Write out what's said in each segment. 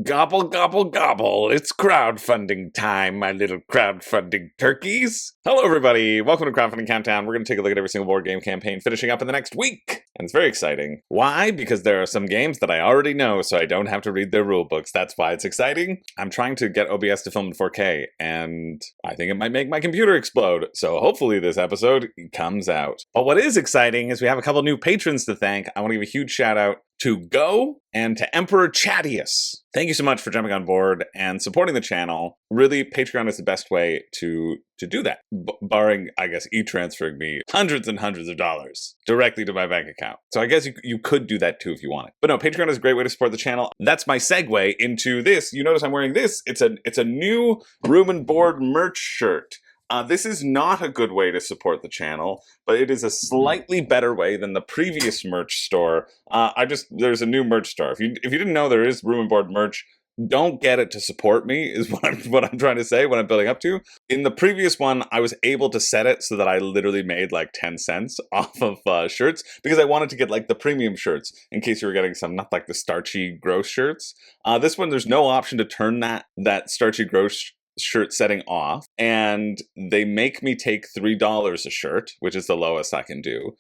Gobble, gobble, gobble. It's crowdfunding time, my little crowdfunding turkeys. Hello, everybody. Welcome to Crowdfunding Countdown. We're going to take a look at every single board game campaign finishing up in the next week. And it's very exciting. Why? Because there are some games that I already know, so I don't have to read their rule books. That's why it's exciting. I'm trying to get OBS to film in 4K, and I think it might make my computer explode. So hopefully this episode comes out. But what is exciting is we have a couple new patrons to thank. I want to give a huge shout out to Go and to Emperor Chadius. Thank you so much for jumping on board and supporting the channel. Really, Patreon is the best way to do that, barring, I guess, e-transferring me hundreds and hundreds of dollars directly to my bank account. So I guess you could do that too if you wanted. But no, Patreon is a great way to support the channel. That's my segue into this. You notice I'm wearing this. It's a new Room and Board merch shirt. This is not a good way to support the channel, but it is a slightly better way than the previous merch store. There's a new merch store. If you didn't know there is Room and Board merch, don't get it to support me is what I'm trying to say, what I'm building up to. In the previous one, I was able to set it so that I literally made like 10 cents off of shirts because I wanted to get like the premium shirts in case you were getting some, not like the starchy gross shirts. This one, there's no option to turn that starchy gross shirt setting off, and they make me take $3 a shirt, which is the lowest I can do.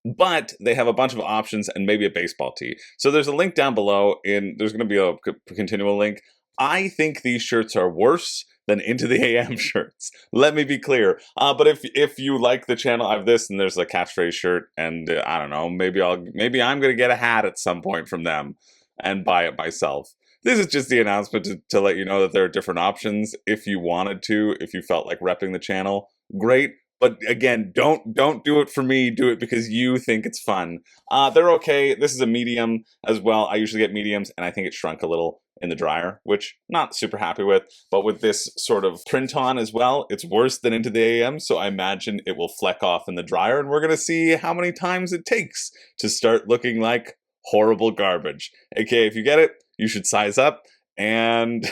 But they have a bunch of options and maybe a baseball tee. So there's a link down below, there's going to be a continual link. I think these shirts are worse than Into the AM shirts. Let me be clear. But if you like the channel, I have this, and there's a catchphrase shirt, and I don't know, maybe I'm going to get a hat at some point from them and buy it myself. This is just the announcement to let you know that there are different options if you wanted to, if you felt like repping the channel, great. But again, don't do it for me, do it because you think it's fun. They're okay. This is a medium as well. I usually get mediums, and I think it shrunk a little in the dryer, which not super happy with. But with this sort of print on as well, it's worse than Into the AM, so I imagine it will fleck off in the dryer, and we're going to see how many times it takes to start looking like horrible garbage. Okay, if you get it, you should size up, and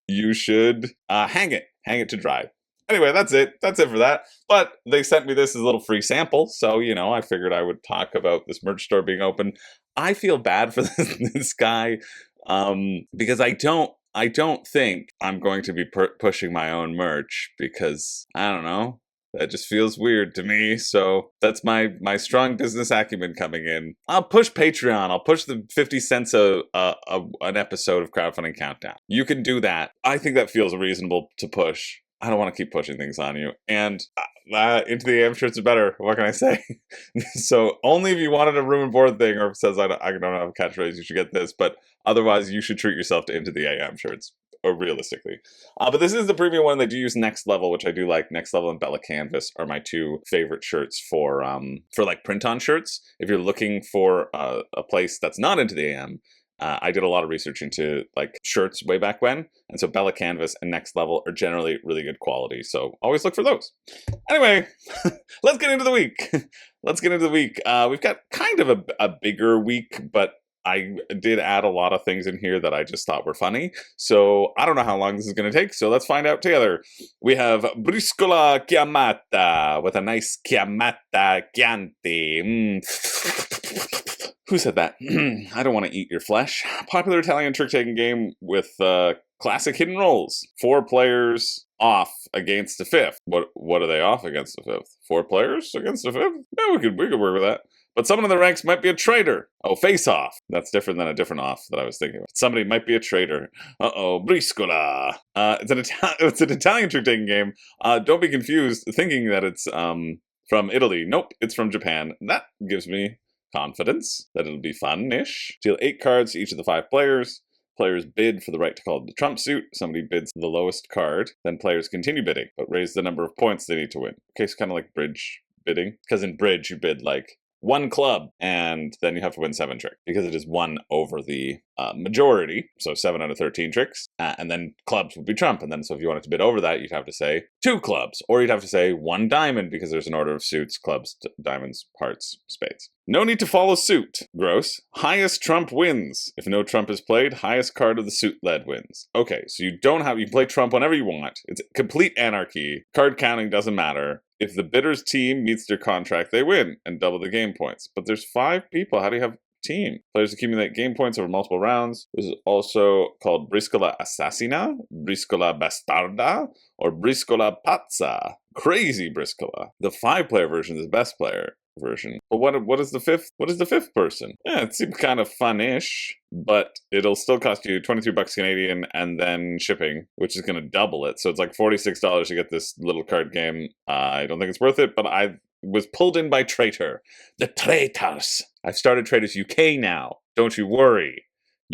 you should hang it to dry. Anyway, that's it for that. But they sent me this as a little free sample, so, I figured I would talk about this merch store being open. I feel bad for this guy, because I don't think I'm going to be pushing my own merch, because, I don't know, that just feels weird to me. So that's my strong business acumen coming in. I'll push Patreon. I'll push the 50 cents an episode of Crowdfunding Countdown. You can do that. I think that feels reasonable to push. I don't want to keep pushing things on you. And Into the AM shirts are better. What can I say? So only if you wanted a Room and Board thing, or if it says I don't have a catchphrase, you should get this. But otherwise, you should treat yourself to Into the AM shirts. Or realistically. But this is the premium one. They do use Next Level, which I do like. Next Level and Bella Canvas are my two favorite shirts for like print-on shirts. If you're looking for a place that's not Into the AM, I did a lot of research into like shirts way back when, and so Bella Canvas and Next Level are generally really good quality, so always look for those. Anyway, let's get into the week. We've got kind of a bigger week, but I did add a lot of things in here that I just thought were funny, so I don't know how long this is going to take, so let's find out together. We have Briscola Chiamata with a nice Chiamata Chianti. Who said that? I don't want to eat your flesh. Popular Italian trick-taking game with classic hidden rolls. 4 players off against the 5th. What are they off against the 5th? 4 players against the 5th? Yeah, we could work with that. But someone in the ranks might be a traitor. Oh, face off. That's different than a different off that I was thinking of. Somebody might be a traitor. Uh-oh, Briscola. It's an Italian trick-taking game. Don't be confused thinking that it's from Italy. Nope, it's from Japan. That gives me confidence that it'll be fun-ish. Deal 8 cards to each of the 5 players. Players bid for the right to call the trump suit. Somebody bids the lowest card. Then players continue bidding, but raise the number of points they need to win. Okay, it's kind of like bridge bidding. Because in bridge, you bid like 1 club, and then you have to win 7 tricks because it is 1 over the majority, so 7 out of 13 tricks, and then clubs would be trump, and then so if you wanted to bid over that, you'd have to say 2 clubs, or you'd have to say 1 diamond because there's an order of suits, clubs, diamonds, hearts, spades. No need to follow suit. Gross. Highest trump wins. If no trump is played, highest card of the suit led wins. Okay, so you can play trump whenever you want. It's complete anarchy. Card counting doesn't matter. If the bidder's team meets their contract, they win and double the game points. But there's 5 people. How do you have team. Players accumulate game points over multiple rounds. This is also called Briscola Assassina, Briscola Bastarda, or Briscola Pazza. Crazy Briscola. The 5-player version is the best player version. But what is the fifth person? Yeah, it seems kind of fun-ish, but it'll still cost you 23 bucks Canadian and then shipping, which is going to double it. So it's like $46 to get this little card game. I don't think it's worth it, but I was pulled in by Traitor. The Traitors. I've started Traitors UK now. Don't you worry.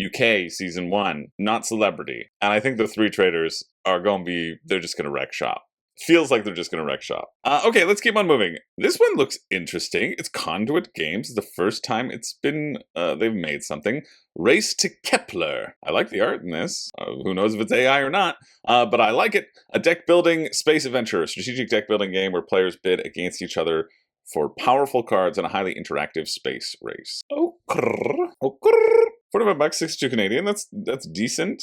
UK Season 1, not Celebrity. And I think the 3 Traitors are going to be, they're just going to wreck shop. Feels like they're just going to wreck shop. Okay, let's keep on moving. This one looks interesting. It's Conduit Games. The first time it's been, they've made something. Race to Kepler. I like the art in this. Who knows if it's AI or not, but I like it. A deck building space adventure, strategic deck building game where players bid against each other for powerful cards in a highly interactive space race. Okay. 45 bucks, 62 Canadian. That's decent.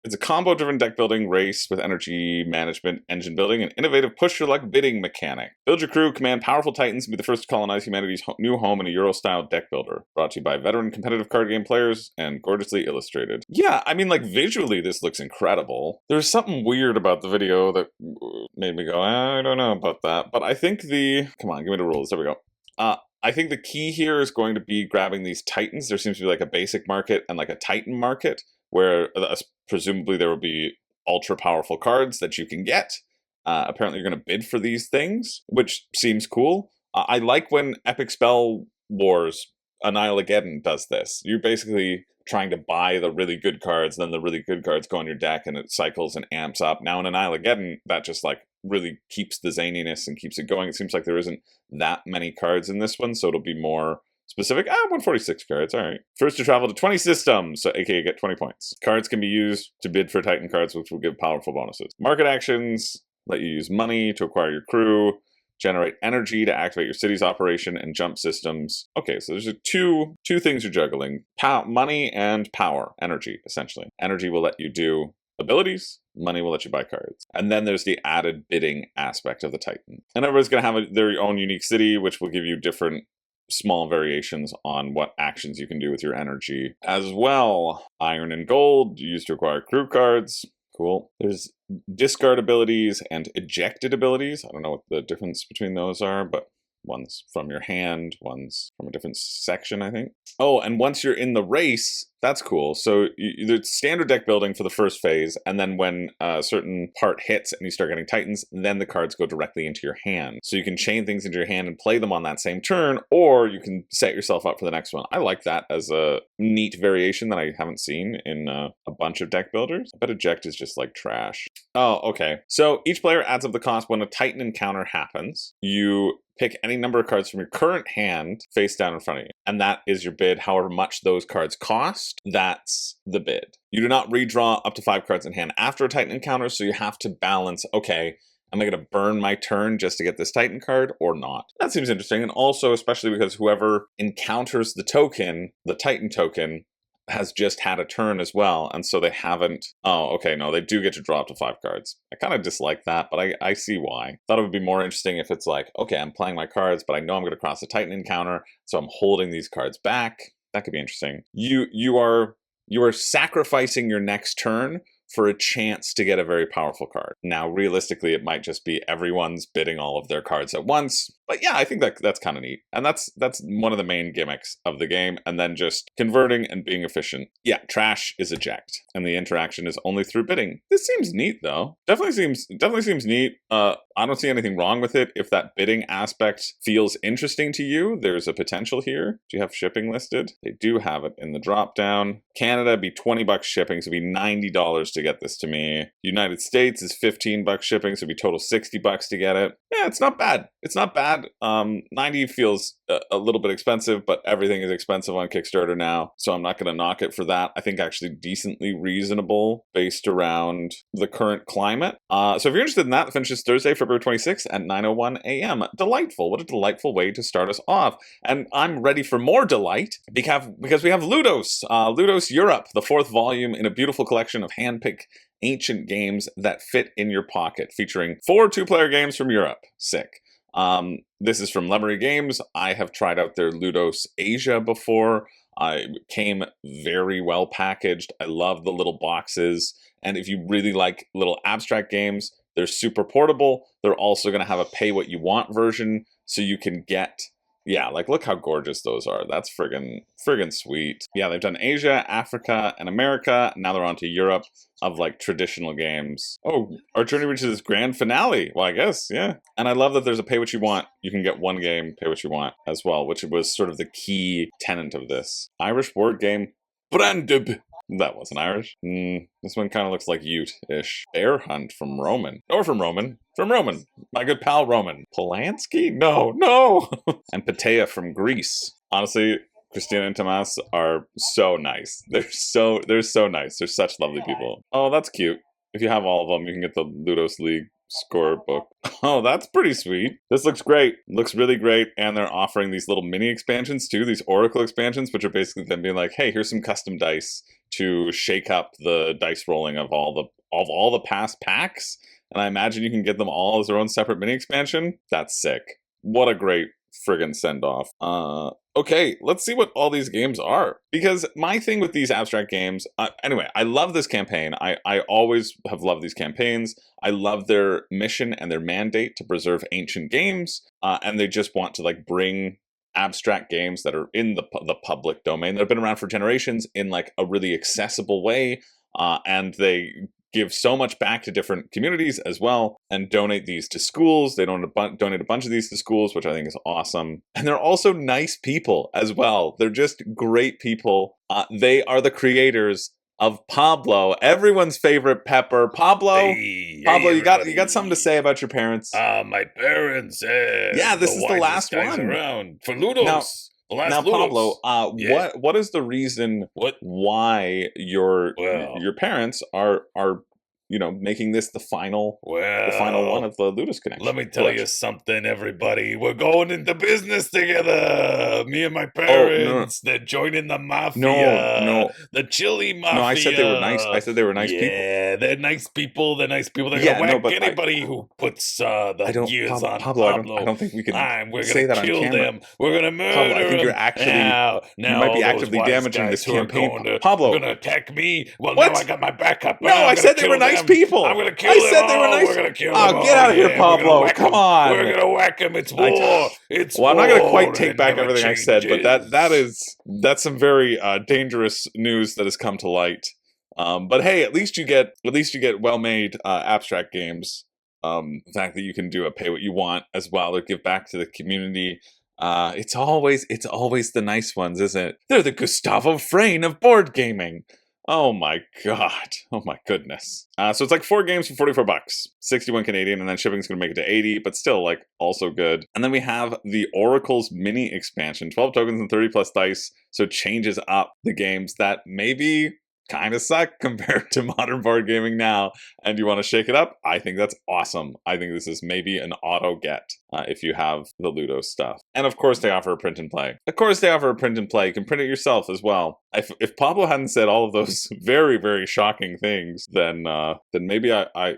It's a combo-driven deck-building race with energy management, engine building, and innovative push-your-luck bidding mechanic. Build your crew, command powerful titans, and be the first to colonize humanity's new home in a Euro-style deck builder. Brought to you by veteran competitive card game players and gorgeously illustrated. Yeah, I mean, like, visually this looks incredible. There's something weird about the video that made me go, I don't know about that. But I think come on, give me the rules. There we go. I think the key here is going to be grabbing these titans. There seems to be like a basic market and like a titan market, where presumably there will be ultra powerful cards that you can get. Apparently you're going to bid for these things, which seems cool. I like when Epic Spell Wars, Annihilageddon does this. You're basically trying to buy the really good cards, and then the really good cards go on your deck and it cycles and amps up. Now in Annihilageddon, that just like really keeps the zaniness and keeps it going. It seems like there isn't that many cards in this one, so it'll be more specific. 146 cards, all right. First to travel to 20 systems, so aka get 20 points. Cards can be used to bid for Titan cards, which will give powerful bonuses. Market actions let you use money to acquire your crew, generate energy to activate your city's operation, and jump systems. Okay, so there's two things you're juggling. Money and power. Energy, essentially. Energy will let you do abilities, money will let you buy cards. And then there's the added bidding aspect of the Titan. And everybody's going to have their own unique city, which will give you different small variations on what actions you can do with your energy. As well, iron and gold used to acquire crew cards. Cool. There's discard abilities and ejected abilities. I don't know what the difference between those are, but one's from your hand, one's from a different section, I think. Oh, and once you're in the race, that's cool. So there's standard deck building for the first phase, and then when a certain part hits and you start getting titans, then the cards go directly into your hand. So you can chain things into your hand and play them on that same turn, or you can set yourself up for the next one. I like that as a neat variation that I haven't seen in a bunch of deck builders. I bet eject is just like trash. Oh, okay. So each player adds up the cost when a titan encounter happens. You pick any number of cards from your current hand face down in front of you, and that is your bid. However much those cards cost, that's the bid. You do not redraw up to 5 cards in hand after a Titan encounter, so you have to balance, okay, am I going to burn my turn just to get this Titan card or not? That seems interesting, and also especially because whoever encounters the token, the Titan token, has just had a turn as well, and so they haven't. Oh, okay, no, they do get to draw up to 5 cards. I kind of dislike that, but I see why. Thought it would be more interesting if it's like, okay, I'm playing my cards, but I know I'm going to cross the Titan encounter, so I'm holding these cards back. That could be interesting. You are sacrificing your next turn for a chance to get a very powerful card. Now, realistically, it might just be everyone's bidding all of their cards at once. But yeah, I think that's kind of neat. And that's one of the main gimmicks of the game. And then just converting and being efficient. Yeah, trash is eject. And the interaction is only through bidding. This seems neat, though. Definitely seems neat. I don't see anything wrong with it. If that bidding aspect feels interesting to you, there's a potential here. Do you have shipping listed? They do have it in the drop down. Canada be 20 bucks shipping, so it'd be $90 to get this to me. United States is 15 bucks shipping, so it'd be total 60 bucks to get it. Yeah, it's not bad. It's not bad. 90 feels a little bit expensive, but everything is expensive on Kickstarter now, so I'm not going to knock it for that. I think actually decently reasonable based around the current climate. So if you're interested in that, it finishes Thursday, February 26th at 9:01 a.m. Delightful. What a delightful way to start us off. And I'm ready for more delight because we have Ludos. Ludos Europe, the 4th volume in a beautiful collection of hand-picked ancient games that fit in your pocket, featuring 4 2-player games from Europe. Sick. This is from Lemery Games. I have tried out their Ludos Asia before. It came very well packaged. I love the little boxes. And if you really like little abstract games, they're super portable. They're also going to have a pay what you want version, so you can get, yeah, like look how gorgeous those are. That's friggin' sweet. Yeah, they've done Asia, Africa, and America. Now they're on to Europe of like traditional games. Oh, our journey reaches its grand finale. Well, I guess, yeah. And I love that there's a pay what you want. You can get one game, pay what you want as well, which was sort of the key tenet of this. Irish board game, Brandub. That wasn't Irish. This one kind of looks like Ute-ish. Bear Hunt from Roman. Or from Roman. From Roman. My good pal Roman. Polanski? No, no! And Patea from Greece. Honestly, Christina and Tomas are so nice. They're so nice. They're such lovely people. Oh, that's cute. If you have all of them, you can get the Ludos League scorebook. Oh, that's pretty sweet. This looks great. Looks really great. And they're offering these little mini expansions too, these Oracle expansions, which are basically them being like, hey, here's some custom dice to shake up the dice rolling of all the past packs. And I imagine you can get them all as their own separate mini expansion. That's sick. What a great friggin' send-off. Okay, let's see what all these games are. Because my thing with these abstract games, anyway, I love this campaign. I always have loved these campaigns. I love their mission and their mandate to preserve ancient games. And they just want to like bring abstract games that are in the public domain that have been around for generations in like a really accessible way. And they give so much back to different communities as well and donate these to schools. They donate a bunch of these to schools, which I think is awesome. And they're also nice people as well. They're just great people. They are the creators of Pablo, everyone's favorite pepper. Pablo, Pablo, you got something to say about your parents? My parents. Yeah, this is the last one around for Ludos. Now, Pablo, what is the reason why your parents are making this the final one of the Ludus Connection? Let me tell you something, everybody. We're going into business together. Me and my parents. They're joining the mafia. No. The chili mafia. No, I said they were nice. I said they were nice people. Yeah, they're nice people. They're nice people. They're gonna whack anybody who puts the gears on Pablo. I don't think we can we're say gonna that kill on camera. them. We're gonna murder Pablo, I think them. you're actually Now, you might be actively damaging this campaign. Pablo, gonna attack me. Well, what? now I got my backup. No, I said they were nice people. I'm gonna kill them. I said they were nice. We're gonna kill them. Oh, get out of here, Pablo! Come on. We're gonna whack him. It's war. It's well, I'm not gonna quite take war. back everything I said, but that's some very dangerous news that has come to light. But hey, at least you get well-made abstract games. The fact that you can do a pay what you want as well or give back to the community. It's always the nice ones, isn't it? They're the Gustavo Frayne of board gaming. Oh my god. Oh my goodness. So it's like 4 games for $44, 61 Canadian, and then shipping's gonna make it to 80, but still like also good. And then we have the Oracle's mini expansion, 12 tokens and 30 plus dice, so it changes up the games that maybe kind of suck compared to modern board gaming now, and you want to shake it up. I think that's awesome. I think this is maybe an auto get if you have the Ludo stuff. And of course they offer a print and play. You can print it yourself as well. If Pablo hadn't said all of those very, very shocking things, then maybe I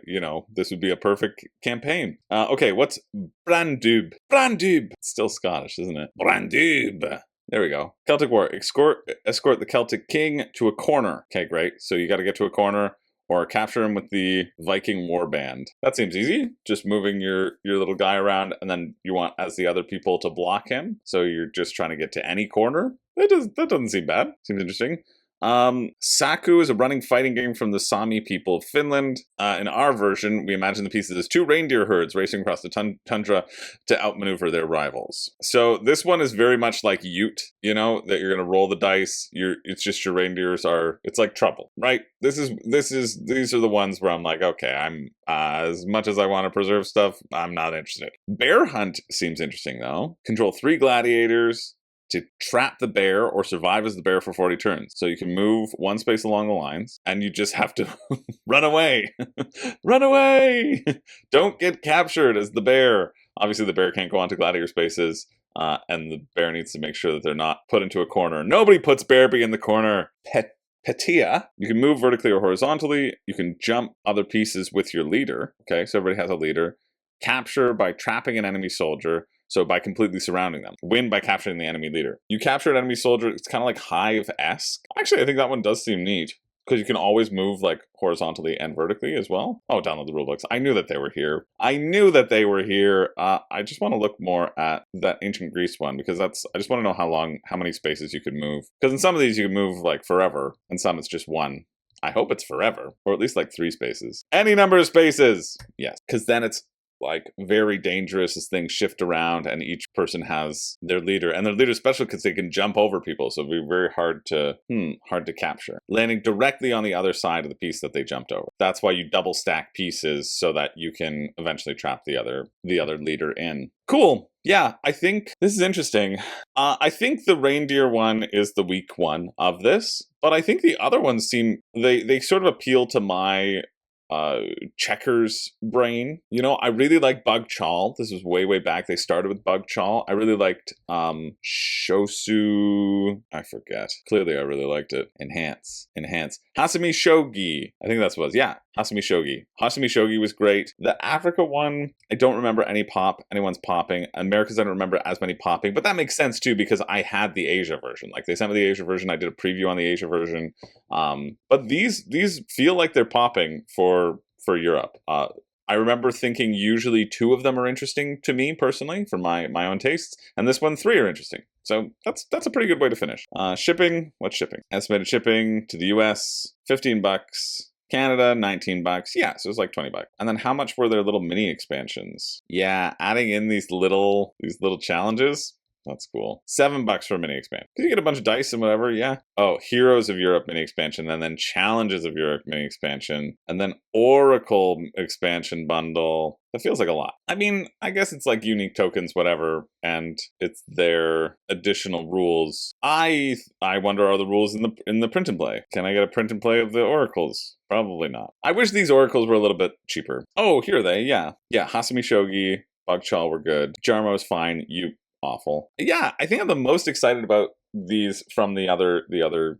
this would be a perfect campaign. Okay, what's Brandub? Brandub! It's still Scottish, isn't it? Brandub! There we go. Celtic War. Escort the Celtic King to a corner. Okay, great. So you got to get to a corner or capture him with the Viking War Band. That seems easy. Just moving your little guy around, and then you want as the other people to block him. So you're just trying to get to any corner. That doesn't seem bad. Seems interesting. Saku is a running fighting game from the Sami people of Finland. In our version, we imagine the pieces as 2 reindeer herds racing across the tundra to outmaneuver their rivals. So this one is very much like Ute, that you're going to roll the dice. It's just your reindeers it's like Trouble, right? These are the ones where I'm like, okay, I'm as much as I want to preserve stuff, I'm not interested. Bear Hunt seems interesting though. Control 3 gladiators to trap the bear or survive as the bear for 40 turns. So you can move 1 space along the lines, and you just have to run away. Run away! Don't get captured as the bear. Obviously, the bear can't go onto gladiator spaces, and the bear needs to make sure that they're not put into a corner. Nobody puts Bearby in the corner. Petia. You can move vertically or horizontally. You can jump other pieces with your leader. Okay, so everybody has a leader. capture by trapping an enemy soldier, so by completely surrounding them. Win by capturing the enemy leader. You capture an enemy soldier, it's kind of like Hive-esque. Actually, I think that one does seem neat, because you can always move like horizontally and vertically as well. Oh, download the rulebooks. I knew that they were here. I knew that they were here. I just want to look more at that ancient Greece one, because I just want to know how many spaces you could move. Because in some of these you can move like forever, and some it's just one. I hope it's forever, or at least like 3 spaces. Any number of spaces! Yes, because then it's like very dangerous as things shift around and each person has their leader, and their leader's special because they can jump over people, so it'll be very hard to capture. Landing directly on the other side of the piece that they jumped over. That's why you double stack pieces so that you can eventually trap the other leader in. Cool. Yeah, I think this is interesting. I think the reindeer one is the weak one of this, but I think the other ones seem, they sort of appeal to my checkers brain. You know, I really like Bug Chawl. This was way back. They started with Bug Chawl. I really liked Shosu. I forget. Clearly I really liked it. Enhance. Hasumi Shogi. I think that's what it was. Yeah, Hasumi Shogi. Hasumi Shogi was great. The Africa one, I don't remember anyone's popping. Americas, I don't remember as many popping, but that makes sense too because I had the Asia version. Like they sent me the Asia version. I did a preview on the Asia version. But these feel like they're popping for Europe. I remember thinking usually 2 of them are interesting to me personally for my own tastes, and this one 3 are interesting. So that's a pretty good way to finish. Shipping, what's shipping? Estimated shipping to the US, $15. Canada, $19. Yeah, so it's like $20. And then how much were their little mini expansions? Yeah, adding in these little challenges. That's cool. $7 for a mini expansion. Could you get a bunch of dice and whatever? Yeah. Oh, Heroes of Europe mini expansion, and then Challenges of Europe mini expansion, and then Oracle expansion bundle. That feels like a lot. I mean, I guess it's like unique tokens, whatever, and it's their additional rules. I wonder, are the rules in the print and play? Can I get a print and play of the oracles? Probably not. I wish these oracles were a little bit cheaper. Oh, here are they. Yeah. Hasumi Shogi, Bug Chawl were good. Jarmo is fine. Awful. Yeah, I think I'm the most excited about these from the other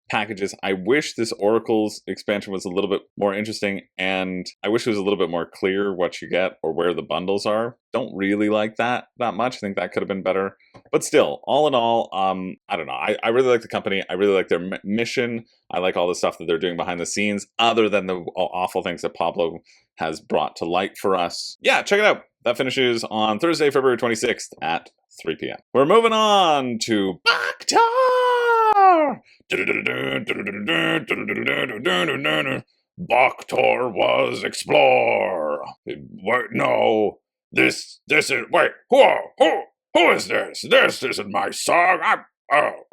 packages. I wish this Oracle's expansion was a little bit more interesting, and I wish it was a little bit more clear what you get or where the bundles are. Don't really like that much. I think that could have been better. But still, all in all, I don't know. I really like the company. I really like their mission. I like all the stuff that they're doing behind the scenes, other than the awful things that Pablo has brought to light for us. Yeah, check it out. That finishes on Thursday, February 26th at 3 p.m. We're moving on to Boktor! Boktor was explore. Wait, no. This is, wait, who is this? This isn't my song.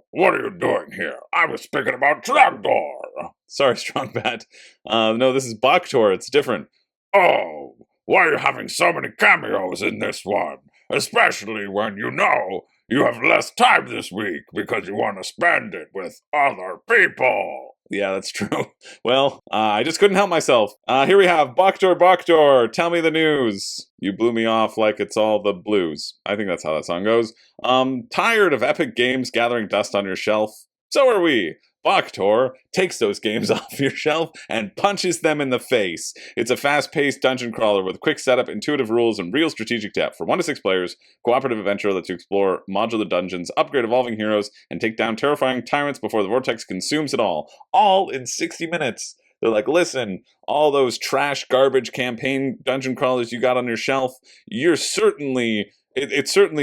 What are you doing here? I was speaking about Trapdoor. Sorry, Strong Bat. No, this is Boktor. It's different. Oh, why are you having so many cameos in this one? Especially when you know you have less time this week because you want to spend it with other people. Yeah, that's true. Well, I just couldn't help myself. Here we have Boktor, tell me the news. You blew me off like it's all the blues. I think that's how that song goes. Tired of epic games gathering dust on your shelf? So are we. Boktor takes those games off your shelf and punches them in the face. It's a fast-paced dungeon crawler with quick setup, intuitive rules, and real strategic depth. For 1 to 6 players, cooperative adventure lets you explore modular dungeons, upgrade evolving heroes, and take down terrifying tyrants before the vortex consumes it all. All in 60 minutes. They're like, listen, all those trash, garbage campaign dungeon crawlers you got on your shelf, it's certainly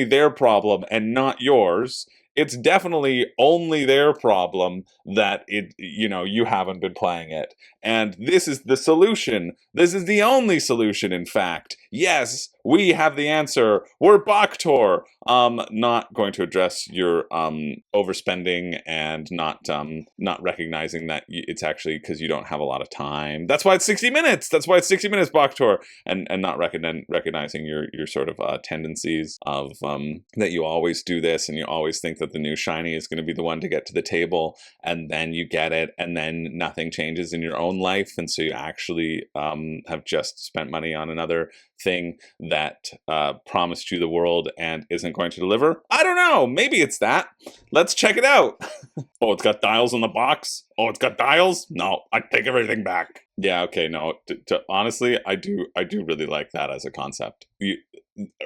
their problem and not yours. It's definitely only their problem that you haven't been playing it. And this is the solution. This is the only solution, in fact. Yes, we have the answer. We're Boktor. Not going to address your overspending and not recognizing that it's actually because you don't have a lot of time. That's why it's 60 minutes. That's why it's 60 minutes, Boktor. And not recognizing your sort of tendencies of that you always do this and you always think that the new shiny is going to be the one to get to the table, and then you get it, and then nothing changes in your own life, and so you actually have just spent money on another thing that promised you the world and isn't isn't going to deliver. I don't know. Maybe it's that. Let's check it out. Oh, it's got dials on the box. Oh, it's got dials? No, I take everything back. Yeah, okay, no. Honestly, I do really like that as a concept.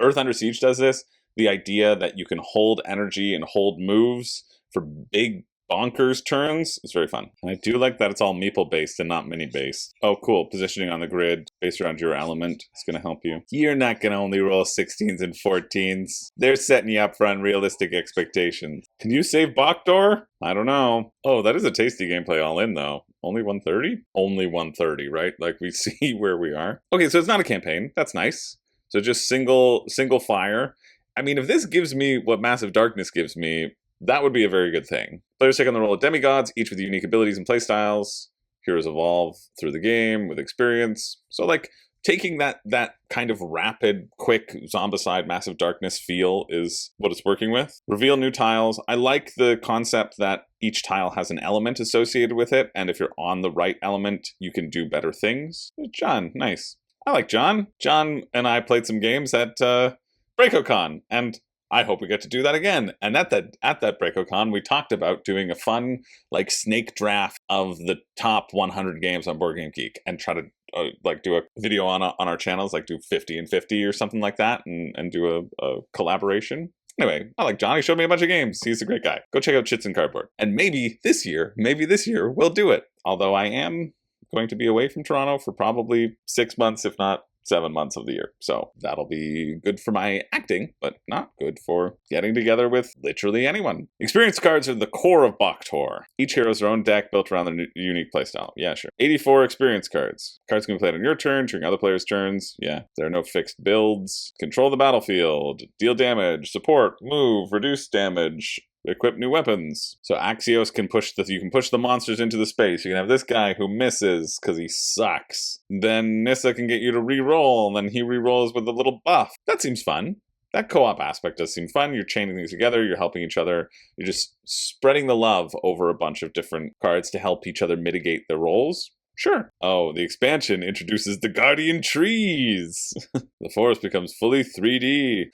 Earth Under Siege does this. The idea that you can hold energy and hold moves for big bonkers turns is very fun. And I do like that it's all meeple based and not mini based. Oh, cool. Positioning on the grid based around your element is going to help you. You're not going to only roll 16s and 14s. They're setting you up for unrealistic expectations. Can you save Boktor? I don't know. Oh, that is a tasty gameplay all in, though. Only 130? Only 130, right? Like, we see where we are. Okay, so it's not a campaign. That's nice. So just single fire. I mean, if this gives me what Massive Darkness gives me, that would be a very good thing. Players take on the role of demigods, each with unique abilities and playstyles. Heroes evolve through the game with experience. So, like, taking that kind of rapid, quick, zombicide, Massive Darkness feel is what it's working with. Reveal new tiles. I like the concept that each tile has an element associated with it, and if you're on the right element, you can do better things. John, nice. I like John. John and I played some games at BreakoCon, and I hope we get to do that again. And at that BreakoCon, we talked about doing a fun, like, snake draft of the top 100 games on Board Game Geek and try to, do a video on our channels, like do 50 and 50 or something like that, and do a collaboration. Anyway, I like John. He showed me a bunch of games. He's a great guy. Go check out Chits and Cardboard. And maybe this year, we'll do it. Although I am going to be away from Toronto for probably 6 months, if not 7 months of the year. So that'll be good for my acting, but not good for getting together with literally anyone. Experience cards are the core of Boktor. Each hero has their own deck built around their unique playstyle. Yeah, sure. 84 experience cards. Cards can be played on your turn, during other players' turns. Yeah, there are no fixed builds. Control the battlefield. Deal damage. Support. Move. Reduce damage. Equip new weapons. So Axios can you can push the monsters into the space. You can have this guy who misses because he sucks. Then Nissa can get you to re-roll, and then he re-rolls with a little buff. That seems fun. That co-op aspect does seem fun. You're chaining things together, you're helping each other, you're just spreading the love over a bunch of different cards to help each other mitigate their rolls. Sure. Oh, the expansion introduces the Guardian Trees. The forest becomes fully 3D.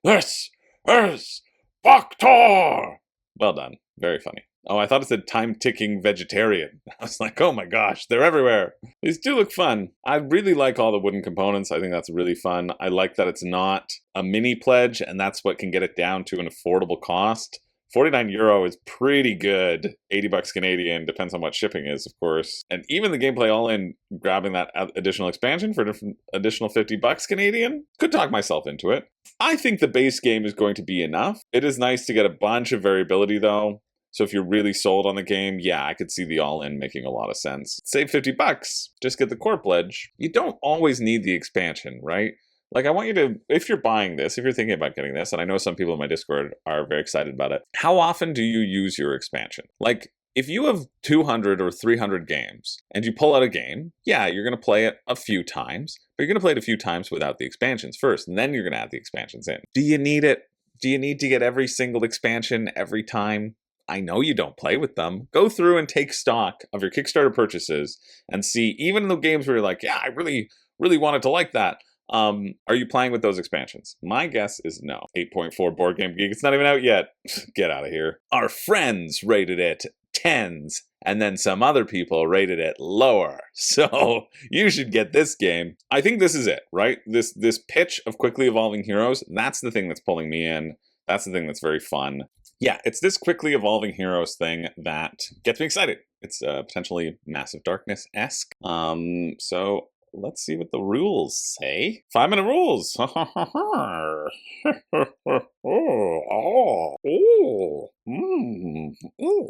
This is Boktor! Well done. Very funny. Oh, I thought it said time-ticking vegetarian. I was like, oh my gosh, they're everywhere. These do look fun. I really like all the wooden components. I think that's really fun. I like that it's not a mini pledge, and that's what can get it down to an affordable cost. €49 is pretty good. 80 bucks Canadian, depends on what shipping is, of course. And even the gameplay all in, grabbing that additional expansion for an additional 50 bucks Canadian, could talk myself into it. I think the base game is going to be enough. It is nice to get a bunch of variability though. So if you're really sold on the game, yeah, I could see the all-in making a lot of sense. Save 50 bucks, just get the core pledge. You don't always need the expansion, right? Like, I want you to, if you're buying this, if you're thinking about getting this, and I know some people in my Discord are very excited about it, how often do you use your expansion? Like, if you have 200 or 300 games and you pull out a game, yeah, you're going to play it a few times, but you're going to play it a few times without the expansions first, and then you're going to add the expansions in. Do you need it? Do you need to get every single expansion every time? I know you don't play with them. Go through and take stock of your Kickstarter purchases and see, even in the games where you're like, yeah, I really, really wanted to like that. Are you playing with those expansions? My guess is no. 8.4 Board Game Geek. It's not even out yet. Get out of here. Our friends rated it 10s, and then some other people rated it lower. So you should get this game. I think this is it, right? This pitch of quickly evolving heroes, that's the thing that's pulling me in. That's the thing that's very fun. Yeah, it's this quickly evolving heroes thing that gets me excited. It's potentially Massive Darkness-esque. So let's see what the rules say. 5-minute rules.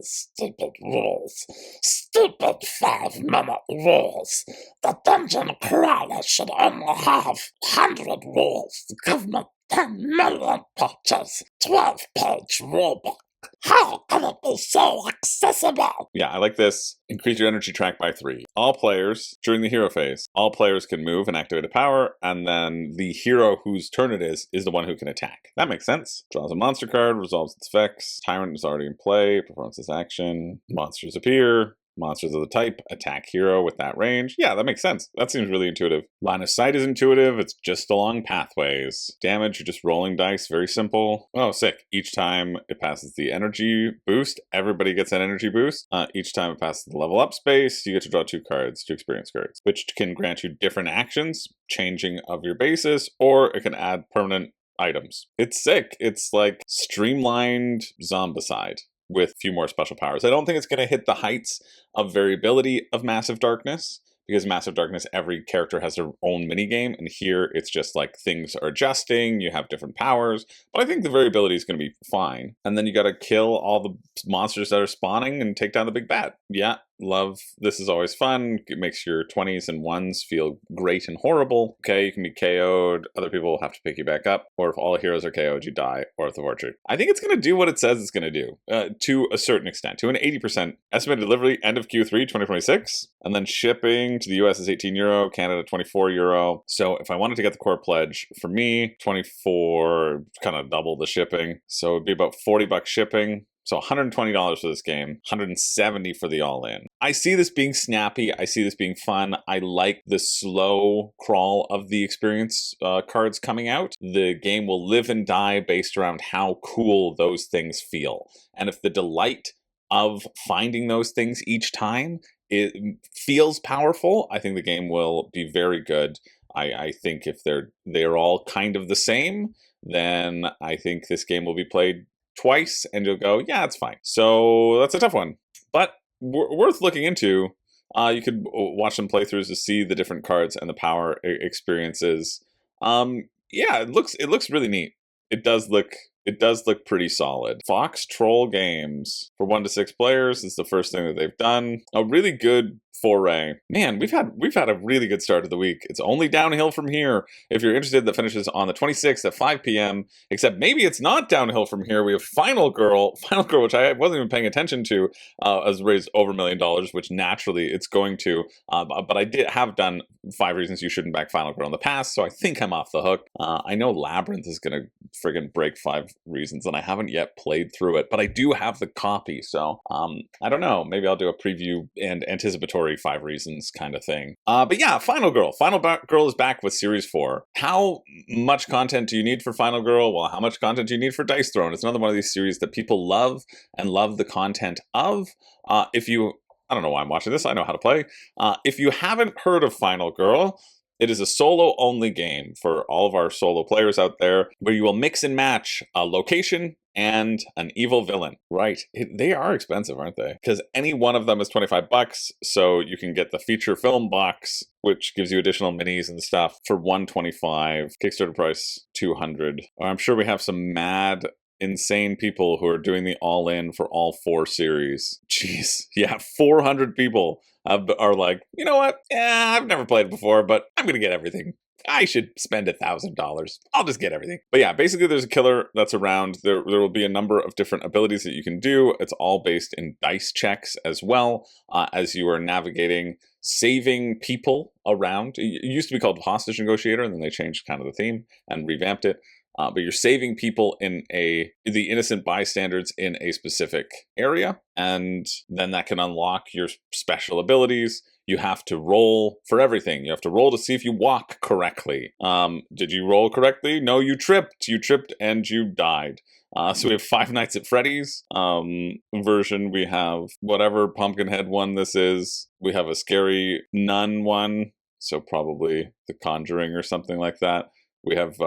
Stupid rules. Stupid 5-minute rules. The dungeon crawler should only have 100 rules to give me 10 million pages, 12-page rulebook. How can it be so accessible? Yeah, I like this. Increase your energy track by 3. All players, during the hero phase, all players can move and activate a power, and then the hero whose turn it is the one who can attack. That makes sense. Draws a monster card, resolves its effects. Tyrant is already in play, performs this action. Monsters appear. monsters of the type attack hero with that range. Yeah, that makes sense. That seems really intuitive. Line of sight is intuitive. It's just along pathways. Damage, you're just rolling dice. Very simple. Oh, sick. Each time it passes the energy boost, everybody gets an energy boost. Each time it passes the level up space, you get to draw 2 cards, 2 experience cards, which can grant you different actions, changing of your basis, or it can add permanent items. It's sick. It's like streamlined Zombicide with a few more special powers. I don't think it's going to hit the heights of variability of Massive Darkness, because Massive Darkness, every character has their own minigame, and here it's just like things are adjusting, you have different powers, but I think the variability is going to be fine. And then you got to kill all the monsters that are spawning and take down the big bad. Yeah, love. This is always fun. It makes your 20s and 1s feel great and horrible. Okay, you can be KO'd. Other people will have to pick you back up. Or if all heroes are KO'd, you die. Or if the Orchard. I think it's going to do what it says it's going to do. To a certain extent. To an 80%. Estimated delivery, end of Q3 2026. And then shipping to the US is €18. Canada, €24. So if I wanted to get the core pledge, for me, 24, kind of double the shipping. So it'd be about $40 shipping. So $120 for this game, $170 for the all-in. I see this being snappy. I see this being fun. I like the slow crawl of the experience cards coming out. The game will live and die based around how cool those things feel. And if the delight of finding those things each time it feels powerful, I think the game will be very good. I think if they're all kind of the same, then I think this game will be played twice and you'll go, yeah, it's fine. So that's a tough one, but worth looking into. You could watch some playthroughs to see the different cards and the power experiences. Yeah, it looks really neat. It does look pretty solid. Fox Troll Games for 1 to 6 players is the first thing that they've done. A really good foray. Man, we've had a really good start to the week. It's only downhill from here. If you're interested, that finishes on the 26th at 5 p.m. Except maybe it's not downhill from here. We have Final Girl, which I wasn't even paying attention to, has raised over $1 million, which naturally it's going to. But I have done 5 reasons you shouldn't back Final Girl in the past, so I think I'm off the hook. I know Labyrinth is going to friggin' break 5 reasons, and I haven't yet played through it, but I do have the copy, so I don't know. Maybe I'll do a preview and anticipatory 5 reasons kind of thing. But yeah, Final Girl. Final Girl is back with Series 4. How much content do you need for Final Girl? Well, how much content do you need for Dice Throne? It's another one of these series that people love and love the content of. I don't know why I'm watching this. I know how to play. If you haven't heard of Final Girl, it is a solo-only game for all of our solo players out there, where you will mix and match a location and an evil villain. Right. They are expensive, aren't they? Because any one of them is $25, so you can get the feature film box, which gives you additional minis and stuff, for $125. Kickstarter price, $200. I'm sure we have some mad, insane people who are doing the all-in for all 4 series. Jeez. Yeah, 400 people are like, you know what? Yeah, I've never played it before, but I'm going to get everything. I should spend $1,000. I'll just get everything. But yeah, basically there's a killer that's around. There will be a number of different abilities that you can do. It's all based in dice checks as well, as you are navigating, saving people around. It used to be called Hostage Negotiator, and then they changed kind of the theme and revamped it. But you're saving people the innocent bystanders in a specific area, and then that can unlock your special abilities. You have to roll for everything. You have to roll to see if you walk correctly. Did you roll correctly? No, you tripped. You tripped and you died. So we have Five Nights at Freddy's version. We have whatever Pumpkinhead one this is. We have a scary nun one, so probably The Conjuring or something like that. We have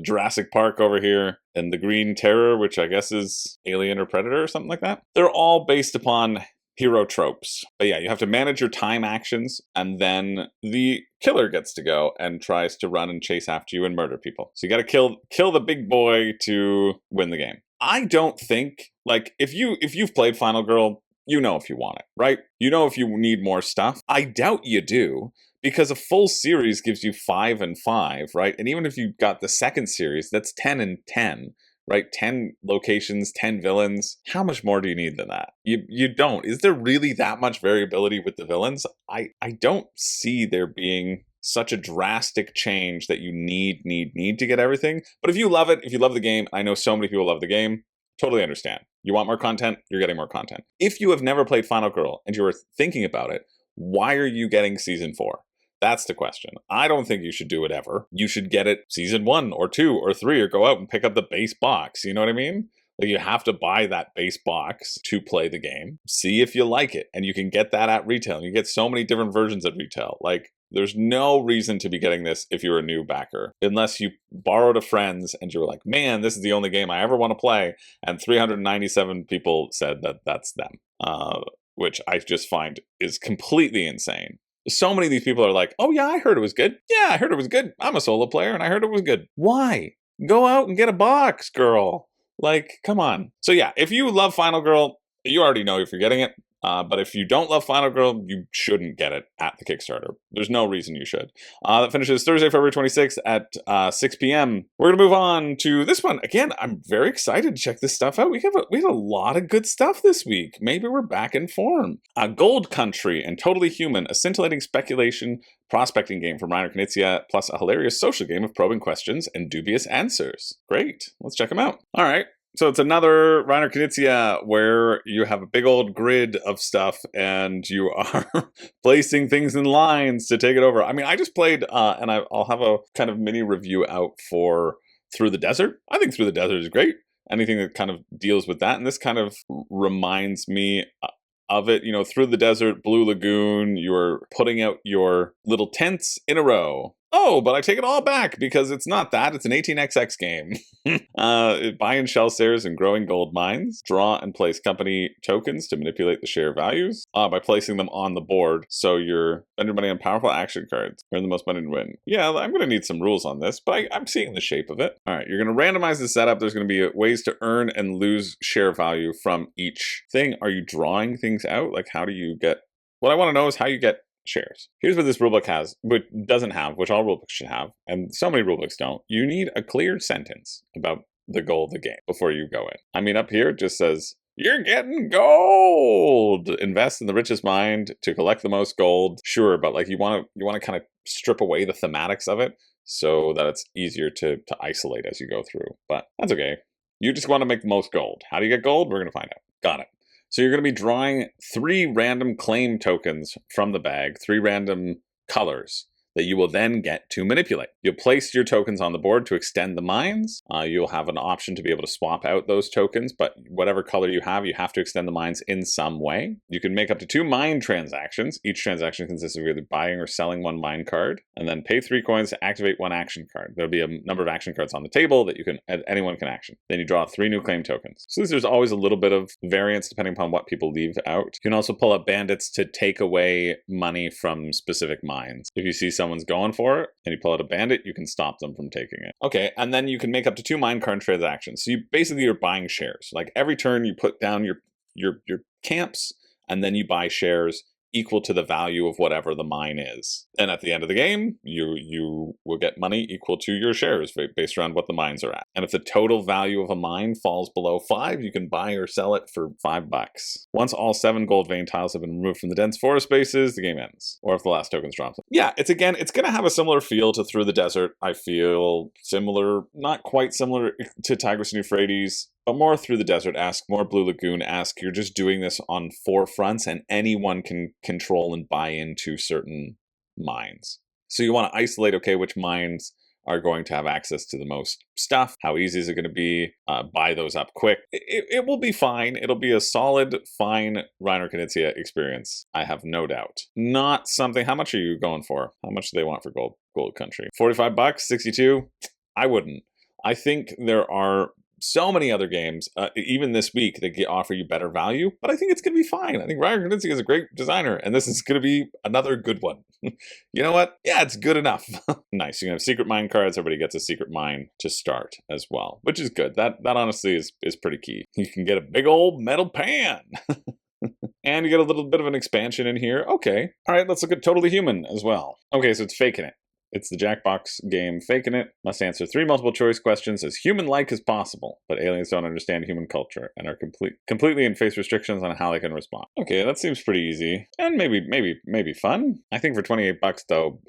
Jurassic Park over here, and the Green Terror, which I guess is Alien or Predator or something like that. They're all based upon hero tropes. But yeah, you have to manage your time actions, and then the killer gets to go and tries to run and chase after you and murder people. So you got to kill the big boy to win the game. I don't think, like, if you've played Final Girl, you know if you want it, right? You know if you need more stuff. I doubt you do, because a full series gives you 5 and 5, right? And even if you got the second series, that's 10 and 10, right? 10 locations, 10 villains. How much more do you need than that? You don't. Is there really that much variability with the villains? I don't see there being such a drastic change that you need to get everything. But if you love it, if you love the game, I know so many people love the game, Totally understand. You want more content, you're getting more content. If you have never played Final Girl and you were thinking about it, why are you getting Season 4? That's the question. I don't think you should do it ever. You should get it Season 1 or 2 or 3 or go out and pick up the base box. You know what I mean? Like, you have to buy that base box to play the game. See if you like it. And you can get that at retail. And you get so many different versions at retail. Like, there's no reason to be getting this if you're a new backer, unless you borrowed a friend's and you were like, man, this is the only game I ever want to play. And 397 people said that that's them, which I just find is completely insane. So many of these people are like, oh yeah, I heard it was good. Yeah, I heard it was good. I'm a solo player and I heard it was good. Why? Go out and get a box, girl. Like, come on. So yeah, if you love Final Girl, you already know if you're getting it. But if you don't love Final Girl, you shouldn't get it at the Kickstarter. There's no reason you should. That finishes Thursday, February 26th at 6 p.m. We're going to move on to this one. Again, I'm very excited to check this stuff out. We had a lot of good stuff this week. Maybe we're back in form. Gold Country and Totally Human, a scintillating speculation prospecting game from Reiner Knizia, plus a hilarious social game of probing questions and dubious answers. Great. Let's check them out. All right. So it's another Reiner Knizia where you have a big old grid of stuff and you are placing things in lines to take it over. I mean, I just played, and I'll have a kind of mini review out for Through the Desert. I think Through the Desert is great. Anything that kind of deals with that. And this kind of reminds me of it. You know, Through the Desert, Blue Lagoon, you're putting out your little tents in a row. Oh, but I take it all back because it's not that. It's an 18xx game. Buying shell shares and growing gold mines. Draw and place company tokens to manipulate the share values by placing them on the board. So you're spend your money on powerful action cards. Earn the most money to win. Yeah, I'm going to need some rules on this, but I'm seeing the shape of it. All right, you're going to randomize the setup. There's going to be ways to earn and lose share value from each thing. Are you drawing things out? Like, how do you get... What I want to know is how you get shares. Here's what this rulebook has, but doesn't have, which all rulebooks should have, and so many rulebooks don't. You need a clear sentence about the goal of the game before you go in. I mean, up here it just says, you're getting gold! Invest in the richest mine to collect the most gold. Sure, but like you want to kind of strip away the thematics of it so that it's easier to isolate as you go through. But that's okay. You just want to make the most gold. How do you get gold? We're going to find out. Got it. So you're going to be drawing 3 random claim tokens from the bag, 3 random colors that you will then get to manipulate. You'll place your tokens on the board to extend the mines. You'll have an option to be able to swap out those tokens, but whatever color you have to extend the mines in some way. You can make up to 2 mine transactions. Each transaction consists of either buying or selling 1 mine card, and then pay 3 coins to activate 1 action card. There'll be a number of action cards on the table that anyone can action. Then you draw 3 new claim tokens. So there's always a little bit of variance depending upon what people leave out. You can also pull up bandits to take away money from specific mines. If you see someone's going for it and you pull out a bandit, you can stop them from taking it. Okay, and then you can make up to 2 mine card transactions. So you're buying shares. Like every turn you put down your camps and then you buy shares equal to the value of whatever the mine is. And at the end of the game, you will get money equal to your shares based around what the mines are at. And if the total value of a mine falls below 5, you can buy or sell it for $5. Once all 7 gold vein tiles have been removed from the dense forest spaces, the game ends. Or if the last token's dropped. Yeah, it's going to have a similar feel to Through the Desert. I feel similar, not quite similar to Tigris and Euphrates, but more Through the Desert-esque, more Blue Lagoon-esque. You're just doing this on 4 fronts, and anyone can control and buy into certain mines. So you want to isolate, okay, which mines are going to have access to the most stuff. How easy is it going to be? Buy those up quick. It will be fine. It'll be a solid, fine Reiner Knizia experience. I have no doubt. Not something... How much are you going for? How much do they want for Gold Country? $45? 62? I wouldn't. I think there are so many other games, even this week, that offer you better value, but I think it's going to be fine. I think Reiner Knizia is a great designer, and this is going to be another good one. You know what? Yeah, it's good enough. Nice. You can have secret mine cards. Everybody gets a secret mine to start as well, which is good. That honestly is pretty key. You can get a big old metal pan. And you get a little bit of an expansion in here. Okay. All right, let's look at Totally Human as well. Okay, so it's Faking It. It's the Jackbox game Faking It. Must answer 3 multiple choice questions as human-like as possible, but aliens don't understand human culture and are completely in face restrictions on how they can respond. Okay, that seems pretty easy. And maybe fun. I think for $28 though,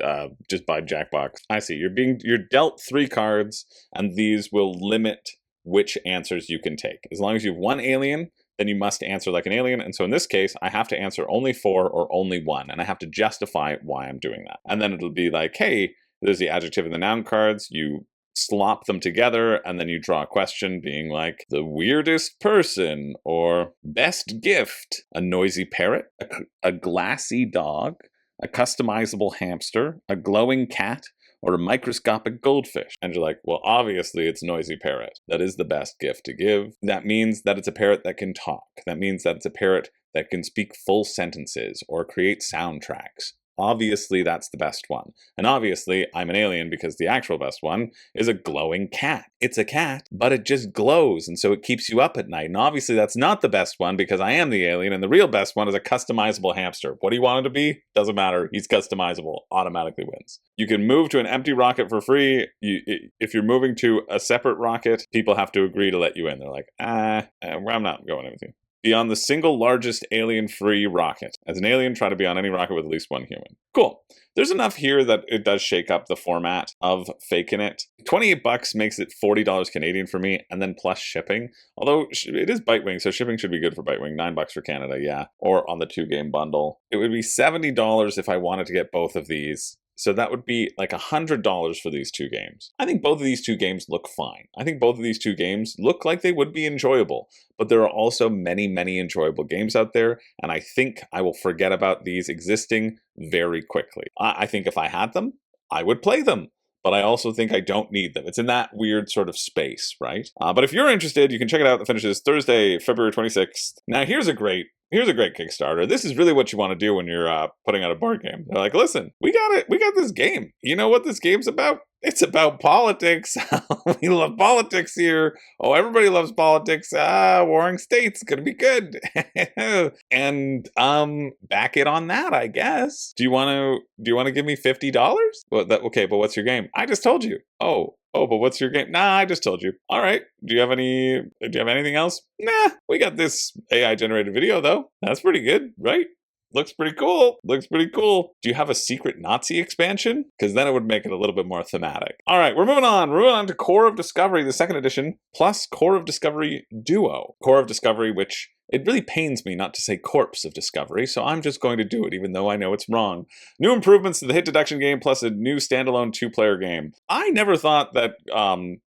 just buy Jackbox. I see. You're dealt 3 cards, and these will limit which answers you can take. As long as you have one alien, then you must answer like an alien. And so in this case, I have to answer only 4 or only 1, and I have to justify why I'm doing that. And then it'll be like, hey, there's the adjective and the noun cards. You slop them together, and then you draw a question being like, the weirdest person, or best gift, a noisy parrot, a glassy dog, a customizable hamster, a glowing cat, or a microscopic goldfish. And you're like, well, obviously it's noisy parrot. That is the best gift to give. That means that it's a parrot that can talk. That means that it's a parrot that can speak full sentences or create soundtracks. Obviously, that's the best one. And obviously, I'm an alien because the actual best one is a glowing cat. It's a cat, but it just glows, and so it keeps you up at night. And obviously, that's not the best one because I am the alien, and the real best one is a customizable hamster. What do you want it to be? Doesn't matter. He's customizable. Automatically wins. You can move to an empty rocket for free. If you're moving to a separate rocket, people have to agree to let you in. They're like, I'm not going with you. Be on the single largest alien-free rocket. As an alien, try to be on any rocket with at least 1 human. Cool. There's enough here that it does shake up the format of faking it. $28 makes it $40 Canadian for me, and then plus shipping. Although it is Bitewing, so shipping should be good for Bitewing. $9 for Canada, yeah. Or on the 2-game bundle. It would be $70 if I wanted to get both of these. So that would be like $100 for these 2 games. I think both of these 2 games look fine. I think both of these 2 games look like they would be enjoyable, but there are also many, many enjoyable games out there, and I think I will forget about these existing very quickly. I think if I had them, I would play them, but I also think I don't need them. It's in that weird sort of space, right? But if you're interested, you can check it out. The finish is Thursday, February 26th. Now, here's a great Kickstarter. This is really what you want to do when you're putting out a board game. They're like, listen, we got it. We got this game. You know what this game's about? It's about politics. We love politics here. Oh, everybody loves politics. Warring states, gonna be good. And back it on that, I guess. Do you want to give me $50? Okay, but what's your game? I just told you. Oh, but what's your game? Nah, I just told you. All right. Do you have anything else? Nah, we got this AI generated video though. That's pretty good, right? Looks pretty cool. Do you have a secret Nazi expansion? Because then it would make it a little bit more thematic. All right, we're moving on. We're moving on to Core of Discovery, the 2nd edition, plus Core of Discovery Duo. Core of Discovery, which it really pains me not to say Corpse of Discovery, so I'm just going to do it, even though I know it's wrong. New improvements to the hit deduction game, plus a new standalone 2-player game. I never thought that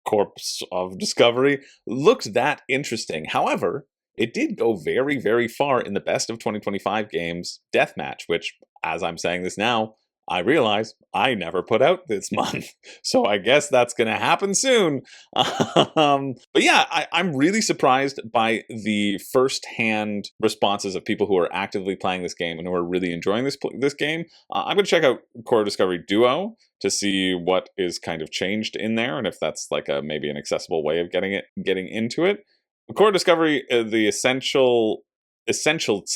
Corpse of Discovery looked that interesting. However, it did go very, very far in the best of 2025 games deathmatch, which, as I'm saying this now, I realize I never put out this month. So I guess that's going to happen soon. But yeah, I'm really surprised by the first-hand responses of people who are actively playing this game and who are really enjoying this game. I'm going to check out Core of Discovery Duo to see what is kind of changed in there and if that's like maybe an accessible way of getting into it. Core Discovery, the essentials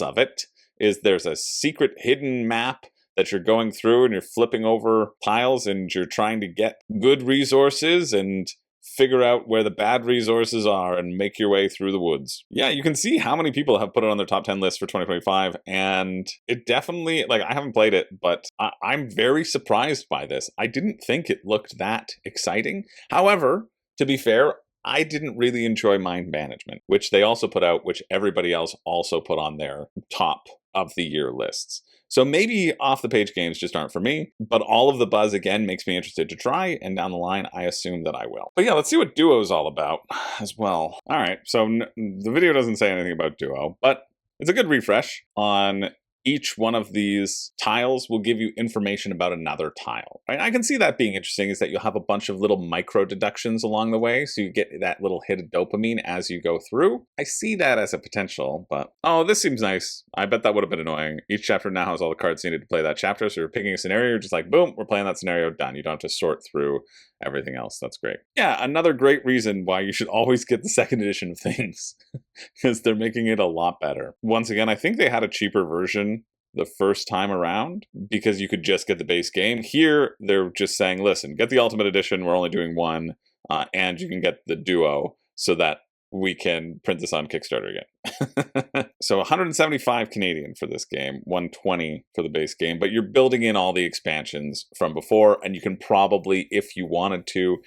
of it is there's a secret hidden map that you're going through and you're flipping over piles and you're trying to get good resources and figure out where the bad resources are and make your way through the woods. Yeah, you can see how many people have put it on their top 10 list for 2025, and it definitely, like, I haven't played it, but I'm very surprised by this. I didn't think it looked that exciting. However, to be fair, I didn't really enjoy Mind Management, which they also put out, which everybody else also put on their top of the year lists. So maybe off-the-page games just aren't for me, but all of the buzz, again, makes me interested to try, and down the line, I assume that I will. But yeah, let's see what Duo is all about as well. All right, so the video doesn't say anything about Duo, but it's a good refresh on each one of these tiles will give you information about another tile. Right? I can see that being interesting, is that you'll have a bunch of little micro deductions along the way, so you get that little hit of dopamine as you go through. I see that as a potential, but oh, this seems nice. I bet that would have been annoying. Each chapter now has all the cards needed to play that chapter, so you're picking a scenario, you're just like, boom, we're playing that scenario, done. You don't have to sort through everything else. That's great. Yeah, another great reason why you should always get the 2nd edition of things, because they're making it a lot better. Once again, I think they had a cheaper version the first time around because you could just get the base game. Here, they're just saying, listen, get the Ultimate Edition, we're only doing one, and you can get the Duo so that we can print this on Kickstarter again. So 175 Canadian for this game, 120 for the base game, but you're building in all the expansions from before, and you can probably, if you wanted to,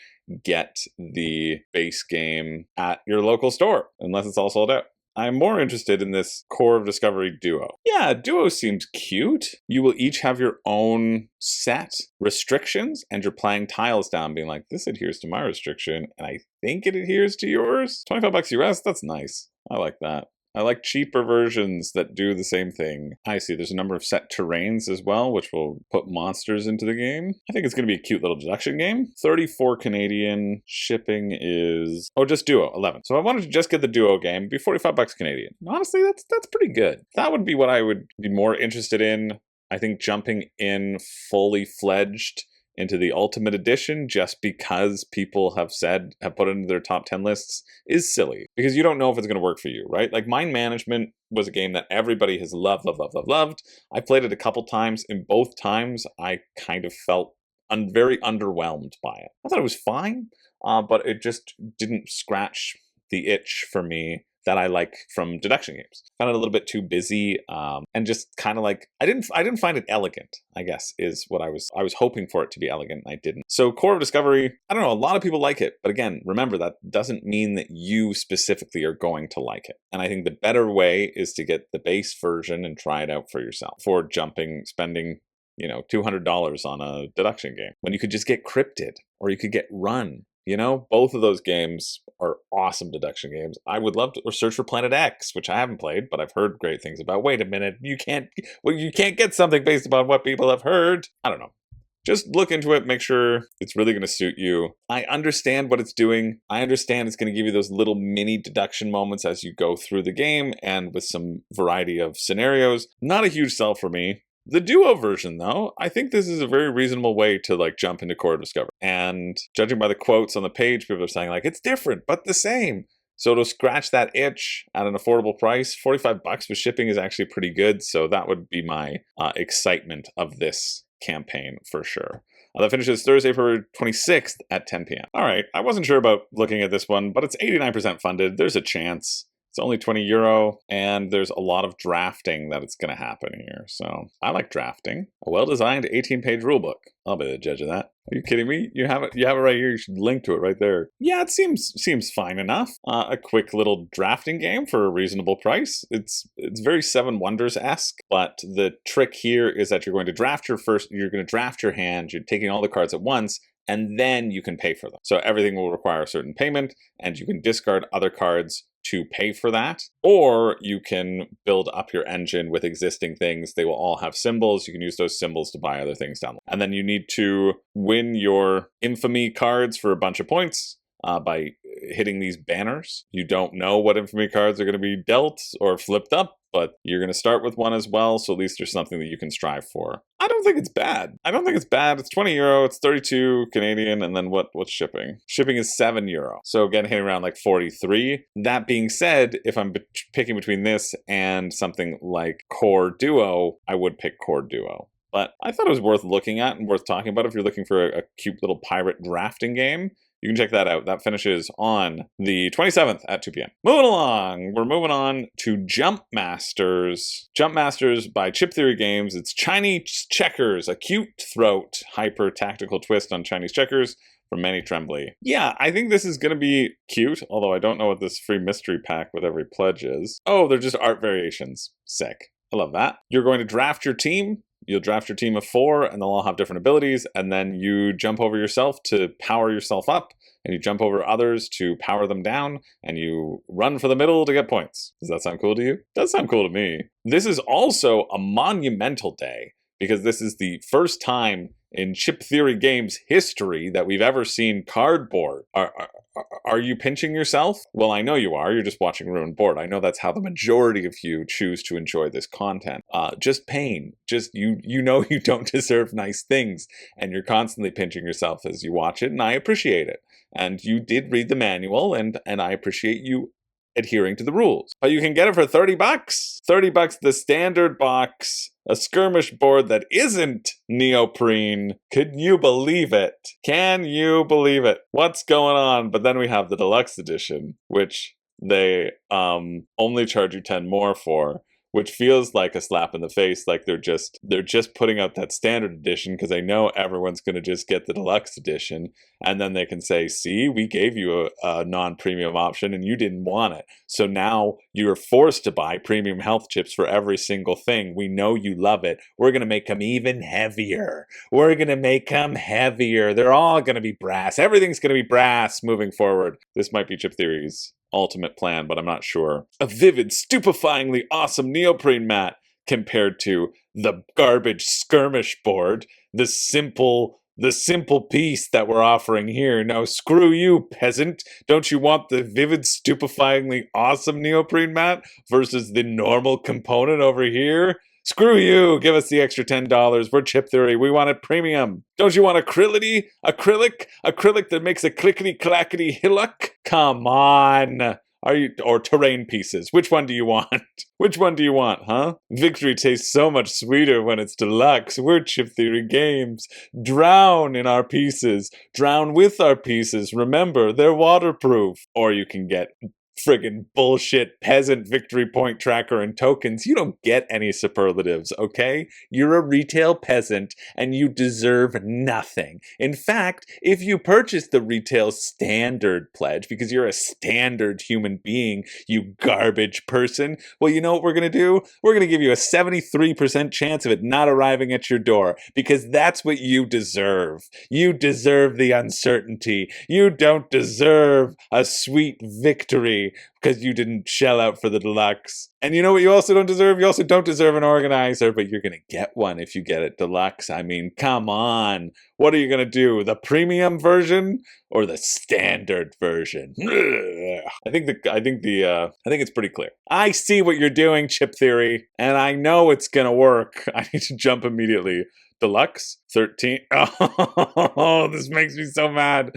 get the base game at your local store, unless it's all sold out. I'm more interested in this Core of Discovery Duo. Yeah, Duo seems cute. You will each have your own set restrictions, and you're playing tiles down, being like, this adheres to my restriction, and I think it adheres to yours. $25 US, that's nice. I like that. I like cheaper versions that do the same thing. I see there's a number of set terrains as well, which will put monsters into the game. I think it's going to be a cute little deduction game. 34 Canadian. Shipping is, oh, just Duo, 11. So if I wanted to just get the Duo game, it'd be $45 Canadian. Honestly, that's pretty good. That would be what I would be more interested in. I think jumping in fully fledged into the Ultimate Edition just because people have put it into their top 10 lists is silly, because you don't know if it's going to work for you, right? Like Mind Management was a game that everybody has loved. I played it a couple times. In both times, I kind of felt very underwhelmed by it. I thought it was fine, but it just didn't scratch the itch for me that I like from deduction games. Found it a little bit too busy, and just kind of like I didn't find it elegant, I guess, is what I was hoping for it to be elegant, and I didn't. So Core of Discovery, I don't know, a lot of people like it, but again, remember that doesn't mean that you specifically are going to like it. And I think the better way is to get the base version and try it out for yourself before spending $200 on a deduction game when you could just get Cryptid or you could get Run. Both of those games are awesome deduction games. I would love to, or Search for Planet X, which I haven't played, but I've heard great things about. Wait a minute, you can't get something based upon what people have heard. I don't know. Just look into it, make sure it's really going to suit you. I understand what it's doing. I understand it's going to give you those little mini deduction moments as you go through the game and with some variety of scenarios. Not a huge sell for me. The Duo version, though, I think this is a very reasonable way to jump into Core Discovery. And judging by the quotes on the page, people are saying it's different, but the same. So to scratch that itch at an affordable price, $45 with shipping is actually pretty good. So that would be my excitement of this campaign for sure. That finishes Thursday, February 26th at 10 p.m. All right, I wasn't sure about looking at this one, but it's 89% funded. There's a chance. It's only €20, and there's a lot of drafting that it's going to happen here. So I like drafting. A well-designed 18-page rulebook. I'll be the judge of that. Are you kidding me? You have it right here. You should link to it right there. Yeah, it seems fine enough. A quick little drafting game for a reasonable price. It's very Seven Wonders-esque, but the trick here is that you're going to draft your hand. You're taking all the cards at once, and then you can pay for them. So everything will require a certain payment, and you can discard other cards to pay for that, or you can build up your engine with existing things. They will all have symbols. You can use those symbols to buy other things down. And then you need to win your infamy cards for a bunch of points by hitting these banners. You don't know what infamy cards are going to be dealt or flipped up, but you're going to start with one as well, so at least there's something that you can strive for. I don't think it's bad. It's €20, it's 32 Canadian, and then what's shipping? Shipping is €7. So again, hitting around 43. That being said, if I'm picking between this and something like Core Duo, I would pick Core Duo. But I thought it was worth looking at and worth talking about if you're looking for a cute little pirate drafting game. You can check that out. That finishes on the 27th at 2 p.m. Moving along, we're moving on to Jump Masters. Jump Masters by Chip Theory Games. It's Chinese checkers, a cute throat, hyper-tactical twist on Chinese checkers from Manny Tremblay. Yeah, I think this is going to be cute, although I don't know what this free mystery pack with every pledge is. Oh, they're just art variations. Sick. I love that. You're going to draft your team. You'll draft your team of 4, and they'll all have different abilities, and then you jump over yourself to power yourself up, and you jump over others to power them down, and you run for the middle to get points. Does that sound cool to you? It does sound cool to me. This is also a monumental day, because this is the first time in Chip Theory Games history that we've ever seen cardboard. Are you pinching yourself? Well, I know you are. You're just watching Ruined Board. I know that's how the majority of you choose to enjoy this content. Just pain. Just you know you don't deserve nice things, and you're constantly pinching yourself as you watch it, and I appreciate it. And you did read the manual, and I appreciate you adhering to the rules. But you can get it for $30. $30, the standard box, a skirmish board that isn't neoprene. Could you believe it? Can you believe it? What's going on? But then we have the deluxe edition, which they only charge you 10 more for. which feels like a slap in the face. Like they're just putting out that standard edition because they know everyone's going to just get the deluxe edition, and then they can say, see, we gave you a non-premium option and you didn't want it, so now you're forced to buy premium health chips for every single thing. We know you love it. We're going to make them even heavier. We're going to make them heavier. They're all going to be brass. Everything's going to be brass moving forward. This might be Chip Theory's ultimate plan, but I'm not sure. A vivid, stupefyingly awesome neoprene mat compared to the garbage skirmish board, the simple piece that we're offering here. No, screw you, peasant. Don't you want the vivid, stupefyingly awesome neoprene mat versus the normal component over here? Screw you, give us the extra $10. We're Chip Theory, we want it premium. Don't you want acrylic that makes a clickety-clackety hillock? Come on. Or terrain pieces? Which one do you want? Which one do you want, huh? Victory tastes so much sweeter when it's deluxe. We're Chip Theory Games. Drown in our pieces. Drown with our pieces. Remember, they're waterproof. Or you can get friggin' bullshit peasant victory point tracker and tokens. You don't get any superlatives, okay? You're a retail peasant and you deserve nothing. In fact, if you purchase the retail standard pledge because you're a standard human being, you garbage person, well, you know what we're gonna do? We're gonna give you a 73% chance of it not arriving at your door because that's what you deserve. You deserve the uncertainty. You don't deserve a sweet victory because you didn't shell out for the deluxe. And you know what you also don't deserve? You also don't deserve an organizer, but you're going to get one if you get it deluxe. I mean, come on. What are you going to do? The premium version or the standard version? I think it's pretty clear. I see what you're doing, Chip Theory, and I know it's going to work. I need to jump immediately. Deluxe 13. Oh, this makes me so mad.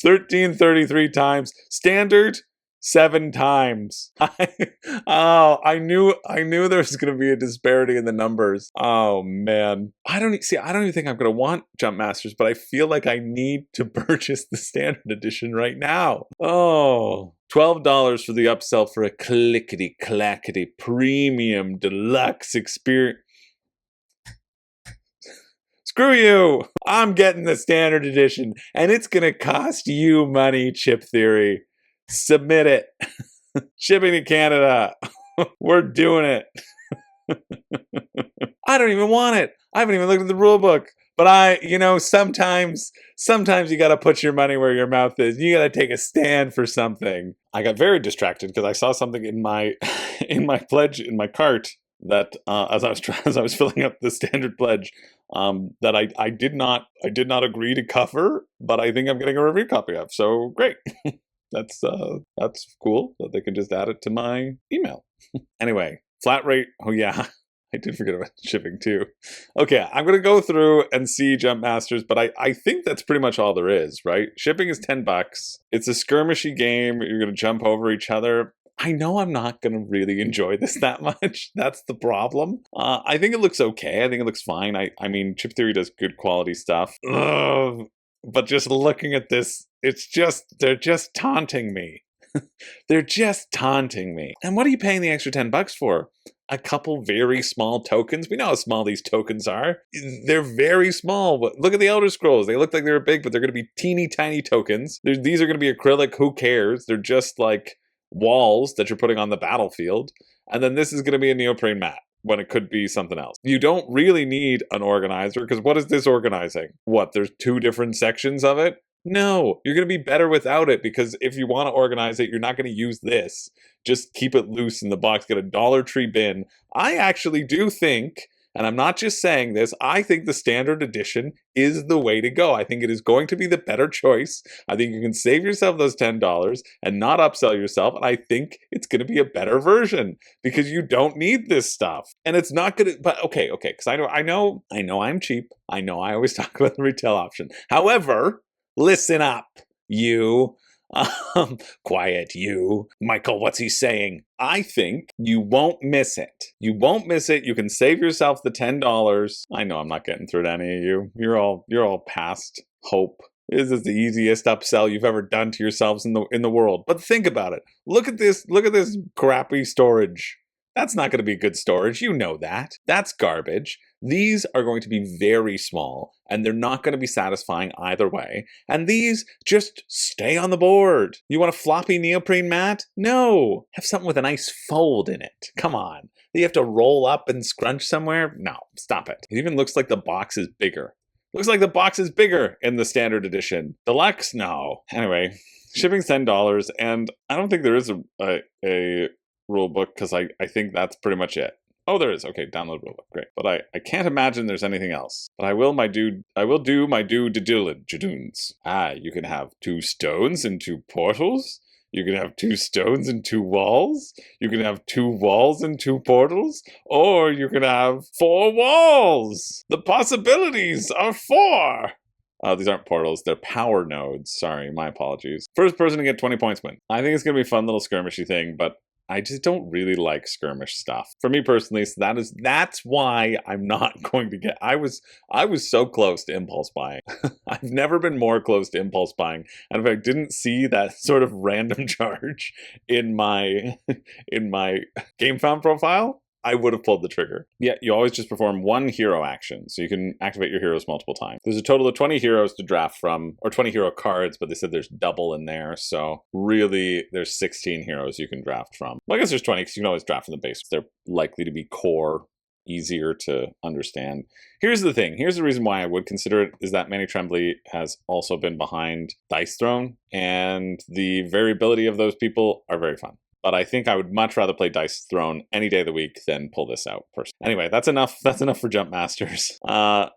1333 times. Standard 7 times. I knew there was going to be a disparity in the numbers. Oh man. I don't even think I'm going to want Jump Masters, but I feel like I need to purchase the standard edition right now. Oh, $12 for the upsell for a clickety-clackety premium deluxe experience. Screw you! I'm getting the standard edition, and it's gonna cost you money, Chip Theory. Submit it. Shipping to Canada. We're doing it. I don't even want it. I haven't even looked at the rule book. But sometimes you gotta put your money where your mouth is. You gotta take a stand for something. I got very distracted because I saw something in my pledge in my cart that as I was filling up the standard pledge that I did not agree to cover, but I think I'm getting a review copy of. So great. That's cool that they can just add it to my email. Anyway, flat rate. Oh yeah. I did forget about shipping too. Okay, I'm going to go through and see Jump Masters, but I think that's pretty much all there is, right? Shipping is $10. It's a skirmishy game. You're going to jump over each other. I know I'm not going to really enjoy this that much. That's the problem. I think it looks okay. I think it looks fine. I mean, Chip Theory does good quality stuff. Ugh. But just looking at this, they're just taunting me. They're just taunting me. And what are you paying the extra $10 for? A couple very small tokens? We know how small these tokens are. They're very small. Look at the Elder Scrolls. They look like they were big, but they're going to be teeny tiny tokens. These are going to be acrylic. Who cares? They're just like walls that you're putting on the battlefield. And then this is going to be a neoprene mat when it could be something else. You don't really need an organizer because what is this organizing? What, there's 2 different sections of it? No, you're going to be better without it because if you want to organize it, you're not going to use this. Just keep it loose in the box, get a Dollar Tree bin. I actually do think, and I'm not just saying this, I think the standard edition is the way to go. I think it is going to be the better choice. I think you can save yourself those $10 and not upsell yourself. And I think it's going to be a better version because you don't need this stuff. And it's not going to, but okay, because I know I'm cheap. I know I always talk about the retail option. However, listen up, you. Quiet, you. Michael, what's he saying? I think you won't miss it. You won't miss it. You can save yourself the $10. I know I'm not getting through to any of you. You're all past hope. This is the easiest upsell you've ever done to yourselves in the world. But think about it. Look at this crappy storage. That's not going to be good storage. You know that. That's garbage. These are going to be very small, and they're not going to be satisfying either way. And these just stay on the board. You want a floppy neoprene mat? No. Have something with a nice fold in it. Come on. You have to roll up and scrunch somewhere? No, stop it. It even looks like the box is bigger. Looks like the box is bigger in the standard edition. Deluxe? No. Anyway, shipping's $10, and I don't think there is a rule book because I think that's pretty much it. Oh, there is. Okay, download rule book. Great. But I can't imagine there's anything else. But I will do my due diligence. You can have 2 stones and 2 portals. You can have 2 stones and 2 walls. You can have 2 walls and 2 portals. Or you can have 4 walls. The possibilities are 4. These aren't portals, they're power nodes. Sorry, my apologies. First person to get 20 points win. I think it's going to be a fun little skirmishy thing, but I just don't really like skirmish stuff. For me personally, so that's why I'm not going to get... I was so close to impulse buying. I've never been more close to impulse buying. And if I didn't see that sort of random charge in my GameFound profile, I would have pulled the trigger. Yeah, you always just perform 1 hero action, so you can activate your heroes multiple times. There's a total of 20 heroes to draft from, or 20 hero cards, but they said there's double in there, so really there's 16 heroes you can draft from. Well, I guess there's 20 because you can always draft from the base. They're likely to be core, easier to understand. Here's the thing. Here's the reason why I would consider it, is that Manny Tremblay has also been behind Dice Throne, and the variability of those people are very fun. But I think I would much rather play Dice Throne any day of the week than pull this out first. Anyway, that's enough. That's enough for Jump Masters. That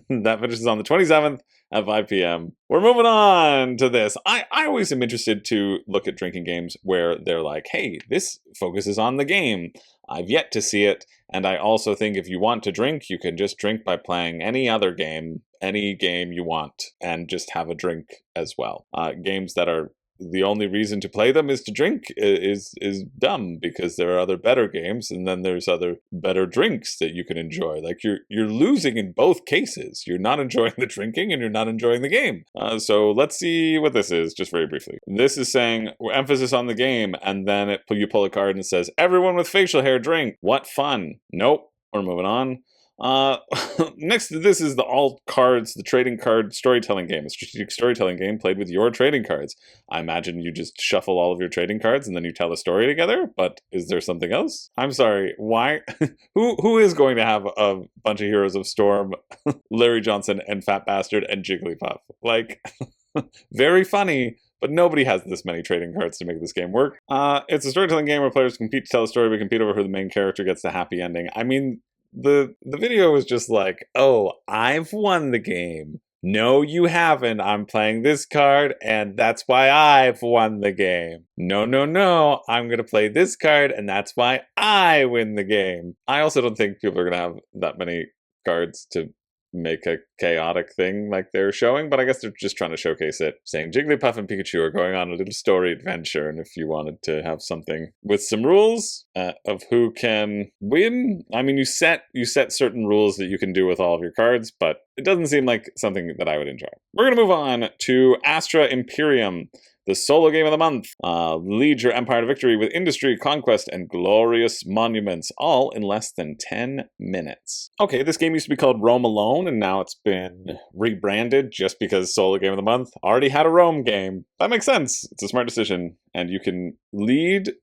finishes on the 27th at 5 p.m. We're moving on to this. I always am interested to look at drinking games where they're like, hey, this focuses on the game. I've yet to see it. And I also think if you want to drink, you can just drink by playing any other game, any game you want, and just have a drink as well. Games that are the only reason to play them is to drink is dumb, because there are other better games, and then there's other better drinks that you can enjoy. Like you're losing in both cases. You're not enjoying the drinking and you're not enjoying the game. So let's see what this is, just very briefly. This is saying emphasis on the game, and then you pull a card and it says everyone with facial hair drink. What fun. Nope. We're moving on. Next to this is the alt cards, the trading card storytelling game, a strategic storytelling game played with your trading cards. I imagine you just shuffle all of your trading cards and then you tell a story together, but is there something else? I'm sorry, why? Who is going to have a bunch of Heroes of Storm, Larry Johnson and Fat Bastard and Jigglypuff? Like, very funny, but nobody has this many trading cards to make this game work. It's a storytelling game where players compete to tell a story, but compete over who the main character gets the happy ending. I mean, the video was just like, oh, I've won the game. No, you haven't. I'm playing this card, and that's why I've won the game. No, I'm going to play this card, and that's why I win the game. I also don't think people are going to have that many cards to make a chaotic thing like they're showing, but I guess they're just trying to showcase it, saying Jigglypuff and Pikachu are going on a little story adventure, and if you wanted to have something with some rules of who can win, I mean, you set certain rules that you can do with all of your cards, but it doesn't seem like something that I would enjoy. We're going to move on to Astra Imperium, the solo game of the month. Lead your empire to victory with industry, conquest, and glorious monuments, all in less than 10 minutes. Okay, this game used to be called Rome Alone, and now it's been rebranded just because solo game of the month already had a Rome game. That makes sense. It's a smart decision, and you can lead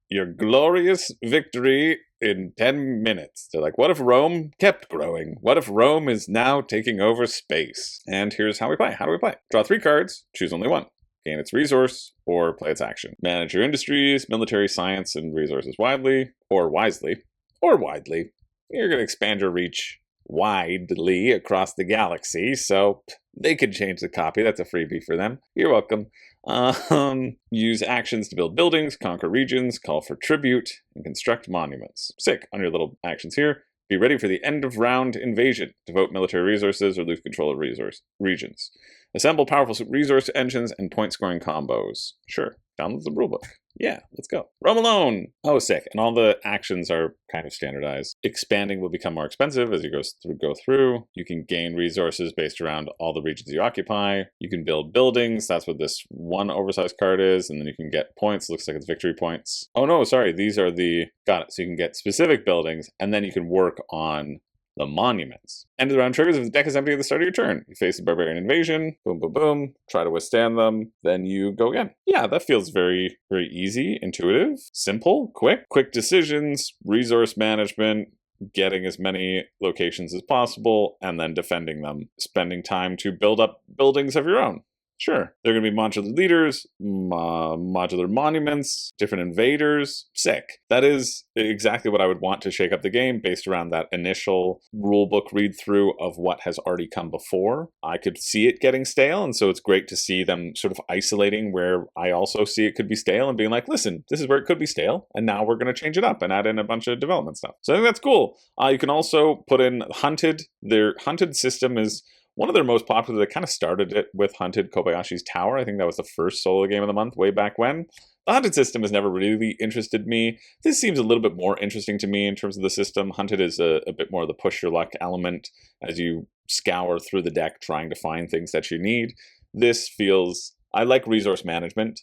your glorious victory in 10 minutes. They're like, what if Rome kept growing? What if Rome is now taking over space? And here's how we play. How do we play? Draw 3 cards, choose only one. Gain its resource, or play its action. Manage your industries, military, science, and resources widely, or wisely, or widely. You're going to expand your reach widely across the galaxy, so they could change the copy. That's a freebie for them. You're welcome. Use actions to build buildings, conquer regions, call for tribute, and construct monuments. Sick. On your little actions here, be ready for the end of round invasion. Devote military resources or lose control of regions. Assemble powerful resource engines and point-scoring combos. Sure, download the rulebook. Yeah, let's go. Roam alone! Oh, sick. And all the actions are kind of standardized. Expanding will become more expensive as you go through. You can gain resources based around all the regions you occupy. You can build buildings. That's what this one oversized card is. And then you can get points. Looks like it's victory points. Oh no, sorry. These are the... Got it. So you can get specific buildings, and then you can work on the monuments. End of the round triggers if the deck is empty at the start of your turn. You face a barbarian invasion, boom, boom, boom, try to withstand them, then you go again. Yeah, that feels very, very easy, intuitive, simple, quick decisions, resource management, getting as many locations as possible, and then defending them, spending time to build up buildings of your own. Sure, they're going to be modular leaders, modular monuments, different invaders. Sick. That is exactly what I would want to shake up the game based around that initial rulebook read-through of what has already come before. I could see it getting stale, and so it's great to see them sort of isolating where I also see it could be stale and being like, listen, this is where it could be stale, and now we're going to change it up and add in a bunch of development stuff. So I think that's cool. You can also put in Hunted. Their Hunted system is one of their most popular. They kind of started it with Hunted Kobayashi's Tower. I think that was the first solo game of the month way back when. The Hunted system has never really interested me. This seems a little bit more interesting to me in terms of the system. Hunted is a bit more of the push your luck element as you scour through the deck trying to find things that you need. This feels... I like resource management.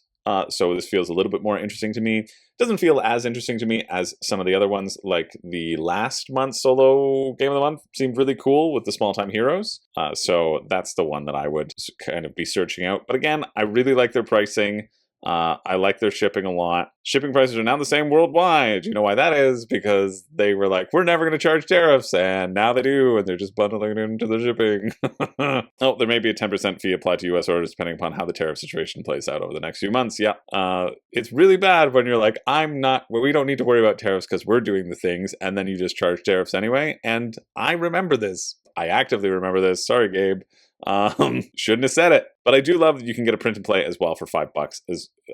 So this feels a little bit more interesting to me. Doesn't feel as interesting to me as some of the other ones, like the last month's solo game of the month seemed really cool with the small time heroes. So that's the one that I would kind of be searching out. But again, I really like their pricing. I like their shipping a lot. Shipping prices are now the same worldwide. You know why that is? Because they were like, we're never going to charge tariffs, and now they do, and they're just bundling it into the shipping. Oh, there may be a 10% fee applied to U.S. orders depending upon how the tariff situation plays out over the next few months. Yeah, it's really bad when you're like, we don't need to worry about tariffs because we're doing the things, and then you just charge tariffs anyway. And I remember this. I actively remember this. Sorry, Gabe. Shouldn't have said it, but I do love that you can get a print and play as well for $5.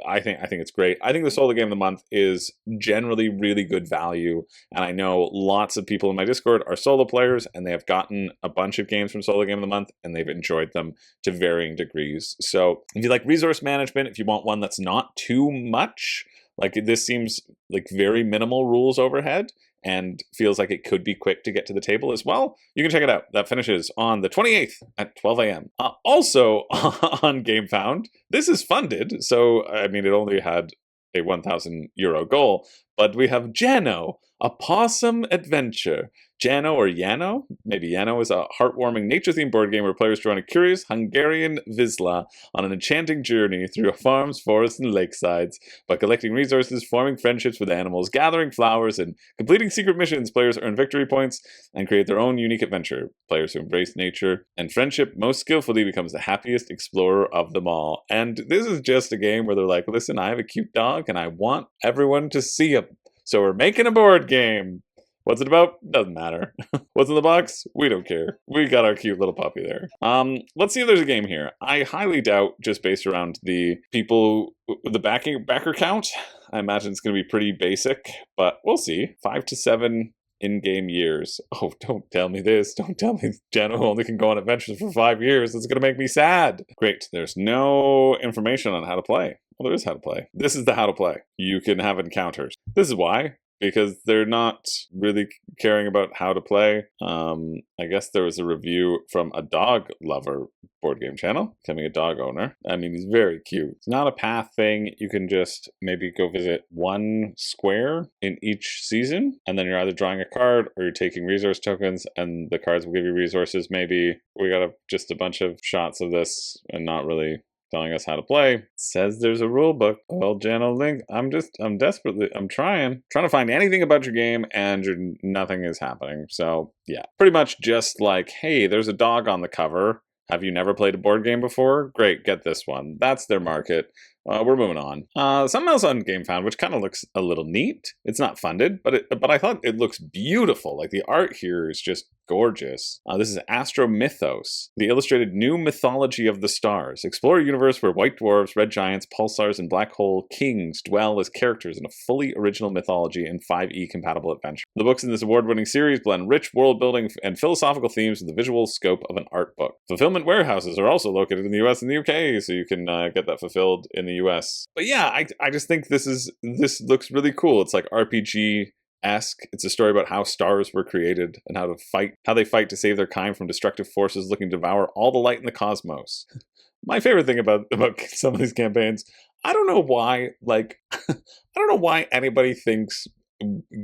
I think it's great. I think the solo game of the month is generally really good value, and I know lots of people in my Discord are solo players, and they have gotten a bunch of games from solo game of the month, and they've enjoyed them to varying degrees. So if you like resource management, if you want one that's not too much, like this seems like very minimal rules overhead, and feels like it could be quick to get to the table as well, you can check it out. That finishes on the 28th at 12 a.m. Also on GameFound, this is funded, so I mean it only had a €1,000 goal, but we have Jano, a possum adventure. Jano or Jano, maybe Jano, is a heartwarming nature-themed board game where players join a curious Hungarian Vizsla on an enchanting journey through farms, forests, and lakesides. By collecting resources, forming friendships with animals, gathering flowers, and completing secret missions, players earn victory points and create their own unique adventure. Players who embrace nature and friendship most skillfully becomes the happiest explorer of them all. And this is just a game where they're like, listen, I have a cute dog and I want everyone to see him. So we're making a board game. What's it about? Doesn't matter. What's in the box? We don't care. We got our cute little puppy there. Let's see if there's a game here. I highly doubt, just based around the people, the backer count. I imagine it's going to be pretty basic, but we'll see. 5 to 7 in-game years. Oh, don't tell me this. Don't tell me Jano only can go on adventures for 5 years. It's going to make me sad. Great. There's no information on how to play. Well, there is how to play. This is the how to play. You can have encounters. This is why. Because they're not really caring about how to play. I guess there was a review from a dog lover board game channel, becoming a dog owner. I mean, he's very cute. It's not a path thing. You can just maybe go visit one square in each season, and then you're either drawing a card or you're taking resource tokens, and the cards will give you resources. Maybe we got just a bunch of shots of this and not really telling us how to play. It says there's a rule book. Well, Jano Link, I'm trying to find anything about your game, and nothing is happening. So yeah, pretty much just like, hey, there's a dog on the cover. Have you never played a board game before? Great, get this one. That's their market. We're moving on. Something else on GameFound, which kind of looks a little neat. It's not funded, but I thought it looks beautiful. Like the art here is just gorgeous. This is Astromythos, the illustrated new mythology of the stars. Explore a universe where white dwarves, red giants, pulsars, and black hole kings dwell as characters in a fully original mythology and 5e compatible adventure. The books in this award-winning series blend rich world building and philosophical themes with the visual scope of an art book. Fulfillment warehouses are also located in the US and the UK, so you can get that fulfilled in the US. But yeah, I just think this looks really cool. It's like RPG-esque. It's a story about how stars were created and how they fight to save their kind from destructive forces looking to devour all the light in the cosmos. My favorite thing about some of these campaigns, I don't know why, like, I don't know why anybody thinks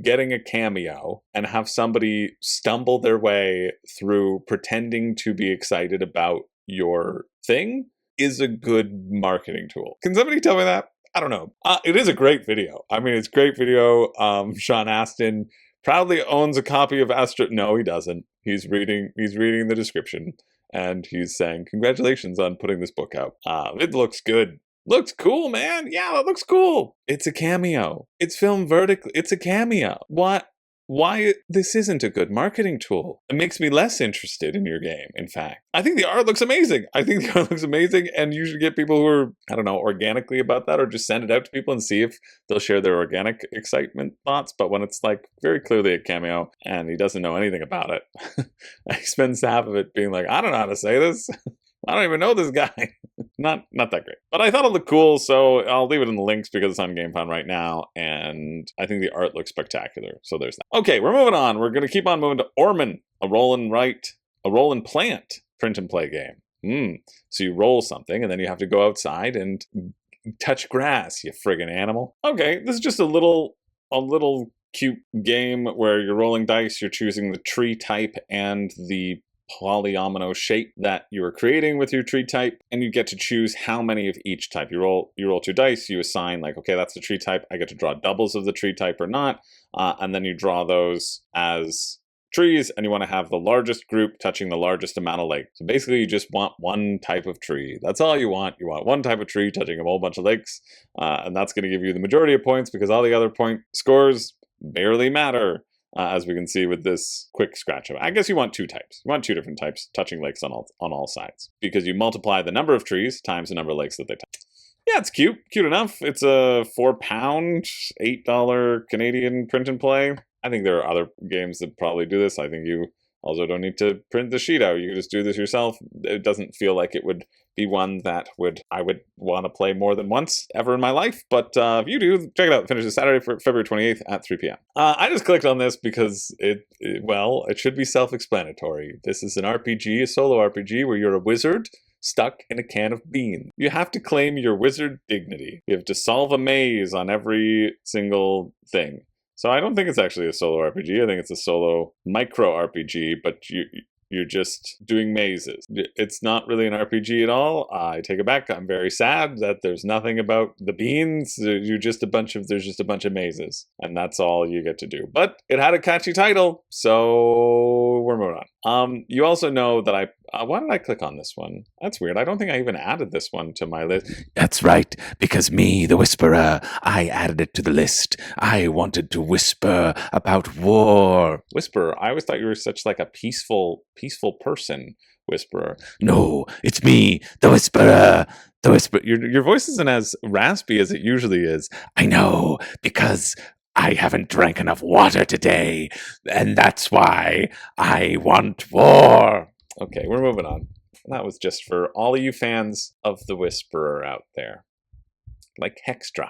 getting a cameo and have somebody stumble their way through pretending to be excited about your thing is a good marketing tool. Can somebody tell me that? I don't know. It is a great video. I mean, it's a great video. Sean Astin proudly owns a copy of Astra. No, he doesn't. He's reading the description and he's saying, congratulations on putting this book out. It looks good. Looks cool, man. Yeah, that looks cool. It's a cameo. It's filmed vertically. It's a cameo. Why this isn't a good marketing tool? It makes me less interested in your game, in fact. I think the art looks amazing. And you should get people who are, I don't know, organically about that, or just send it out to people and see if they'll share their organic excitement thoughts. But when it's like very clearly a cameo and he doesn't know anything about it, he spends half of it being like, I don't know how to say this. I don't even know this guy. Not that great. But I thought it looked cool, so I'll leave it in the links because it's on GameFound right now, and I think the art looks spectacular. So there's that. Okay, we're moving on. We're going to keep on moving to Orman, a roll and plant print and play game. So you roll something, and then you have to go outside and touch grass, you friggin' animal. Okay, this is just a little cute game where you're rolling dice, you're choosing the tree type and the polyomino shape that you are creating with your tree type, and you get to choose how many of each type. You roll 2 dice, you assign like, okay, that's the tree type, I get to draw doubles of the tree type or not, and then you draw those as trees, and you want to have the largest group touching the largest amount of lakes. So basically you just want one type of tree. That's all you want. You want one type of tree touching a whole bunch of lakes, and that's going to give you the majority of points because all the other point scores barely matter. As we can see with this quick scratch of it. I guess you want 2 types. You want 2 different types touching lakes on all sides. Because you multiply the number of trees times the number of lakes that they touch. Yeah, it's cute. Cute enough. It's a £4, $8 Canadian print and play. I think there are other games that probably do this. I think you also don't need to print the sheet out. You can just do this yourself. It doesn't feel like it would be one that I would want to play more than once ever in my life. But if you do, check it out. It finishes Saturday, February 28th at 3 p.m. I just clicked on this because it should be self-explanatory. This is an RPG, a solo RPG, where you're a wizard stuck in a can of beans. You have to claim your wizard dignity. You have to solve a maze on every single thing. So I don't think it's actually a solo RPG. I think it's a solo micro RPG, but you're just doing mazes. It's not really an RPG at all. I take it back. I'm very sad that there's nothing about the beans. There's just a bunch of mazes, and that's all you get to do. But it had a catchy title, so we're moving on. You also know that why did I click on this one? That's weird. I don't think I even added this one to my list. That's right, because me, the Whisperer, I added it to the list. I wanted to whisper about war. Whisperer? I always thought you were such like a peaceful person, Whisperer. No, it's me, the Whisperer. The Whisperer. Your voice isn't as raspy as it usually is. I know, because I haven't drank enough water today, and that's why I want war. Okay, we're moving on. That was just for all of you fans of the Whisperer out there. Like Hextra.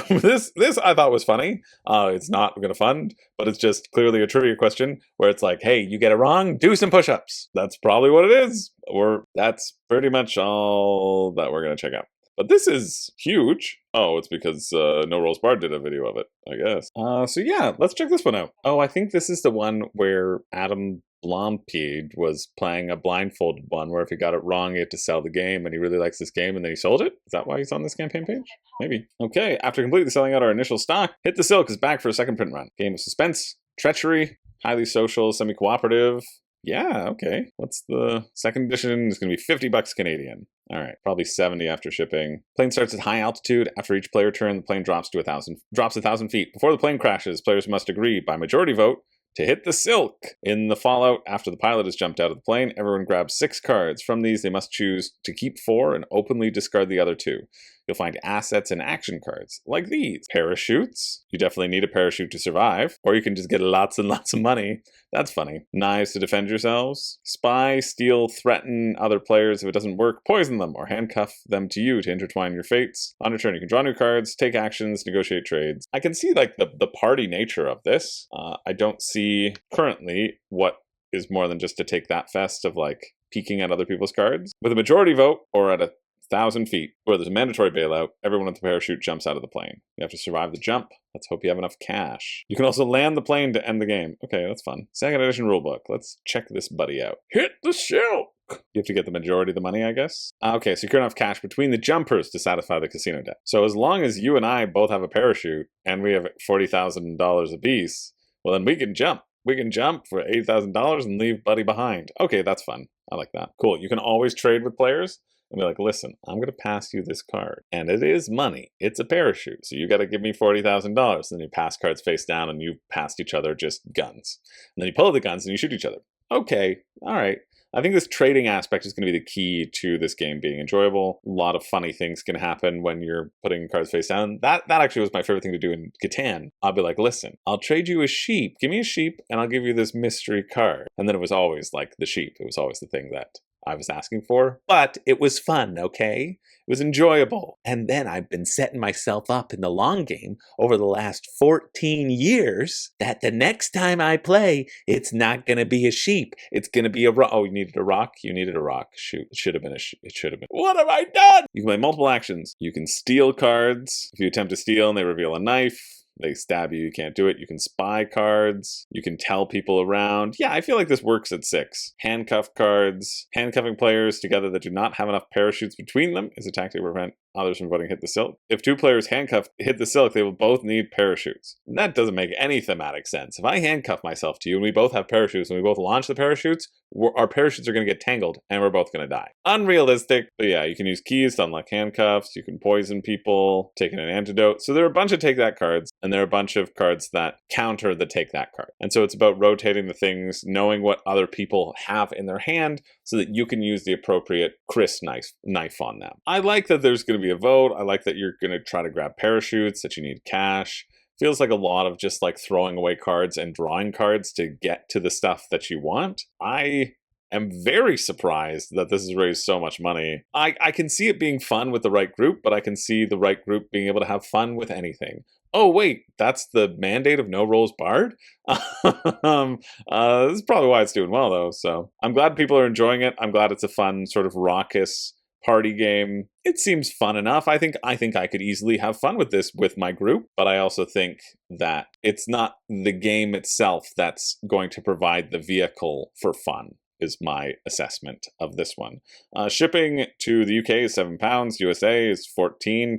This I thought was funny. It's not going to fund, but it's just clearly a trivia question where it's like, hey, you get it wrong, do some push-ups. That's probably what it is. Or that's pretty much all that we're going to check out. But this is huge. Oh, it's because No Rolls Barred did a video of it, I guess. So yeah, let's check this one out. Oh, I think this is the one where Adam Blompied was playing a blindfolded one where if he got it wrong, he had to sell the game, and he really likes this game, and then he sold it? Is that why he's on this campaign page? Maybe. Okay, after completely selling out our initial stock, Hit the Silk is back for a second print run. Game of suspense, treachery, highly social, semi-cooperative. Yeah, okay. What's the second edition? It's going to be $50 Canadian. All right, probably 70 after shipping. Plane starts at high altitude. After each player turn, the plane drops 1,000 feet. Before the plane crashes, players must agree by majority vote to hit the silk. In the fallout, after the pilot has jumped out of the plane, everyone grabs 6 cards. From these, they must choose to keep 4 and openly discard the other 2. you'll find assets and action cards, like these. Parachutes. You definitely need a parachute to survive, or you can just get lots and lots of money. That's funny. Knives to defend yourselves. Spy, steal, threaten other players. If it doesn't work, poison them, or handcuff them to you to intertwine your fates. On your turn, you can draw new cards, take actions, negotiate trades. I can see like the party nature of this. I don't see currently what is more than just to take that fest of like peeking at other people's cards. With a majority vote, or at 1,000 feet, where there's a mandatory bailout, everyone with the parachute jumps out of the plane. You have to survive the jump. Let's hope you have enough cash. You can also land the plane to end the game. Okay, that's fun. Second edition rulebook. Let's check this buddy out. Hit the silk! You have to get the majority of the money, I guess. Okay, secure enough cash between the jumpers to satisfy the casino debt. So as long as you and I both have a parachute, and we have $40,000 apiece, well then we can jump. We can jump for $8,000 and leave Buddy behind. Okay, that's fun. I like that. Cool. You can always trade with players and be like, listen, I'm going to pass you this card. And it is money. It's a parachute. So you got to give me $40,000. Then you pass cards face down and you passed each other just guns. And then you pull the guns and you shoot each other. Okay. All right. I think this trading aspect is going to be the key to this game being enjoyable. A lot of funny things can happen when you're putting cards face down. That actually was my favorite thing to do in Catan. I'll be like, listen, I'll trade you a sheep. Give me a sheep and I'll give you this mystery card. And then it was always like the sheep. It was always the thing that I was asking for. But it was fun, okay? It was enjoyable. And then I've been setting myself up in the long game over the last 14 years that the next time I play, it's not going to be a sheep. It's going to be a rock. Oh, you needed a rock? You needed a rock. Shoot. It should have been it should have been. What have I done? You can play multiple actions. You can steal cards. If you attempt to steal and they reveal a knife, they stab you, you can't do it. You can spy cards. You can tell people around. Yeah, I feel like this works at 6. Handcuff cards. Handcuffing players together that do not have enough parachutes between them is a tactic to prevent others from voting hit the silk. If 2 players handcuffed hit the silk, they will both need parachutes. And that doesn't make any thematic sense. If I handcuff myself to you and we both have parachutes and we both launch the parachutes, our parachutes are going to get tangled and we're both going to die. Unrealistic, but yeah, you can use keys to unlock handcuffs, you can poison people, take an antidote. So there are a bunch of take that cards, and there are a bunch of cards that counter the take that card. And so it's about rotating the things, knowing what other people have in their hand so that you can use the appropriate Chris knife on them. I like that there's going to be a vote. I like that you're going to try to grab parachutes, that you need cash. Feels like a lot of just like throwing away cards and drawing cards to get to the stuff that you want. I am very surprised that this has raised so much money. I can see it being fun with the right group, but I can see the right group being able to have fun with anything. Oh, wait, that's the mandate of No Rolls Barred? This is probably why it's doing well, though. So I'm glad people are enjoying it. I'm glad it's a fun, sort of raucous party game. It seems fun enough. I think I could easily have fun with this with my group, but I also think that it's not the game itself that's going to provide the vehicle for fun, is my assessment of this one. Shipping to the UK is £7, USA is £14,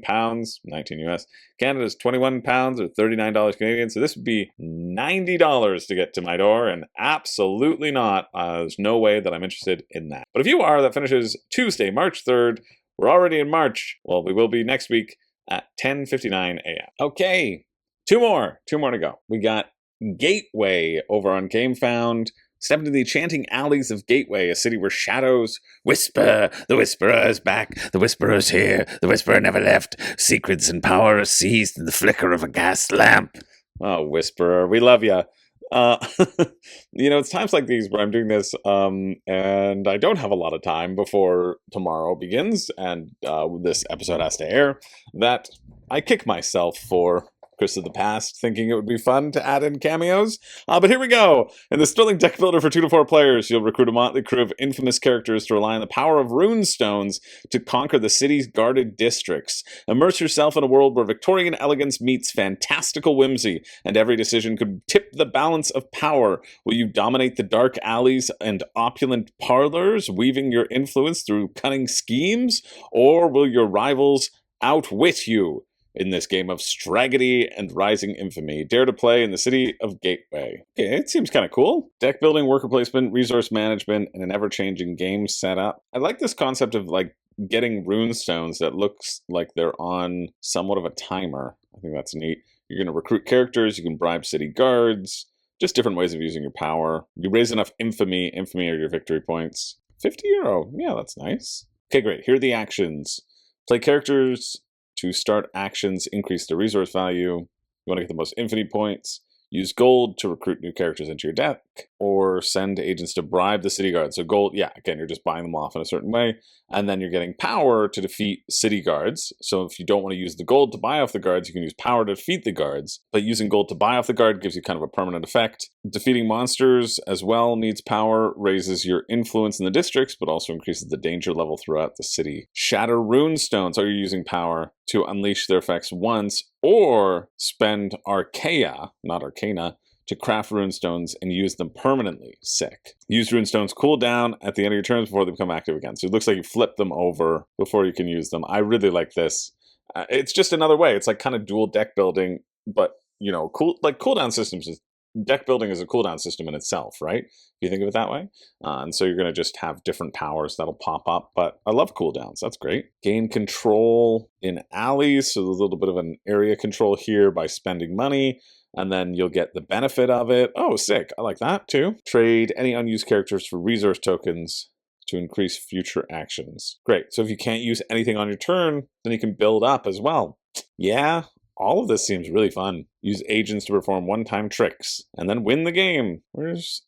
19 US, Canada is £21 or $39 Canadian, so this would be $90 to get to my door, and absolutely not. There's no way that I'm interested in that. But if you are, that finishes Tuesday, March 3rd. We're already in March. Well, we will be next week at 10:59 a.m. Okay, two more to go. We got Gateway over on GameFound. Step into the enchanting alleys of Gateway, a city where shadows Whisper, the Whisperer is back, the Whisperer is here, the Whisperer never left, secrets and power are seized in the flicker of a gas lamp. Oh, Whisperer, we love you. It's times like these where I'm doing this, and I don't have a lot of time before tomorrow begins, and this episode has to air, that I kick myself for Chris of the past, thinking it would be fun to add in cameos. But here we go. In the Sterling deck builder for 2 to 4 players, you'll recruit a motley crew of infamous characters to rely on the power of rune stones to conquer the city's guarded districts. Immerse yourself in a world where Victorian elegance meets fantastical whimsy, and every decision could tip the balance of power. Will you dominate the dark alleys and opulent parlors, weaving your influence through cunning schemes, or will your rivals outwit you in this game of straggedy and rising infamy? Dare to play in the city of Gateway. Okay, it seems kind of cool. Deck building, worker placement, resource management, and an ever-changing game setup. I like this concept of like getting rune stones that looks like they're on somewhat of a timer. I think that's neat. You're going to recruit characters, you can bribe city guards, just different ways of using your power. You raise enough infamy are your victory points. €50, yeah, that's nice. Okay, great. Here are the actions. Play characters to start actions, increase the resource value. You want to get the most infinity points. Use gold to recruit new characters into your deck, or send agents to bribe the city guards. So gold, yeah, again, you're just buying them off in a certain way, and then you're getting power to defeat city guards. So if you don't want to use the gold to buy off the guards, you can use power to defeat the guards, but using gold to buy off the guard gives you kind of a permanent effect. Defeating monsters as well needs power, raises your influence in the districts, but also increases the danger level throughout the city. Shatter runestones, are you using power to unleash their effects once, or spend Archaea, not Arcana, to craft runestones and use them permanently. Sick. Use runestones cool down at the end of your turns before they become active again. So it looks like you flip them over before you can use them. I really like this. It's just another way. It's like kind of dual deck building, but you know, cooldown systems is deck building is a cooldown system in itself, right? If you think of it that way. And so you're going to just have different powers that'll pop up. But I love cooldowns. That's great. Gain control in alleys. So there's a little bit of an area control here by spending money. And then you'll get the benefit of it. Oh, sick. I like that too. Trade any unused characters for resource tokens to increase future actions. Great. So if you can't use anything on your turn, then you can build up as well. Yeah. All of this seems really fun. Use agents to perform one-time tricks, and then win the game.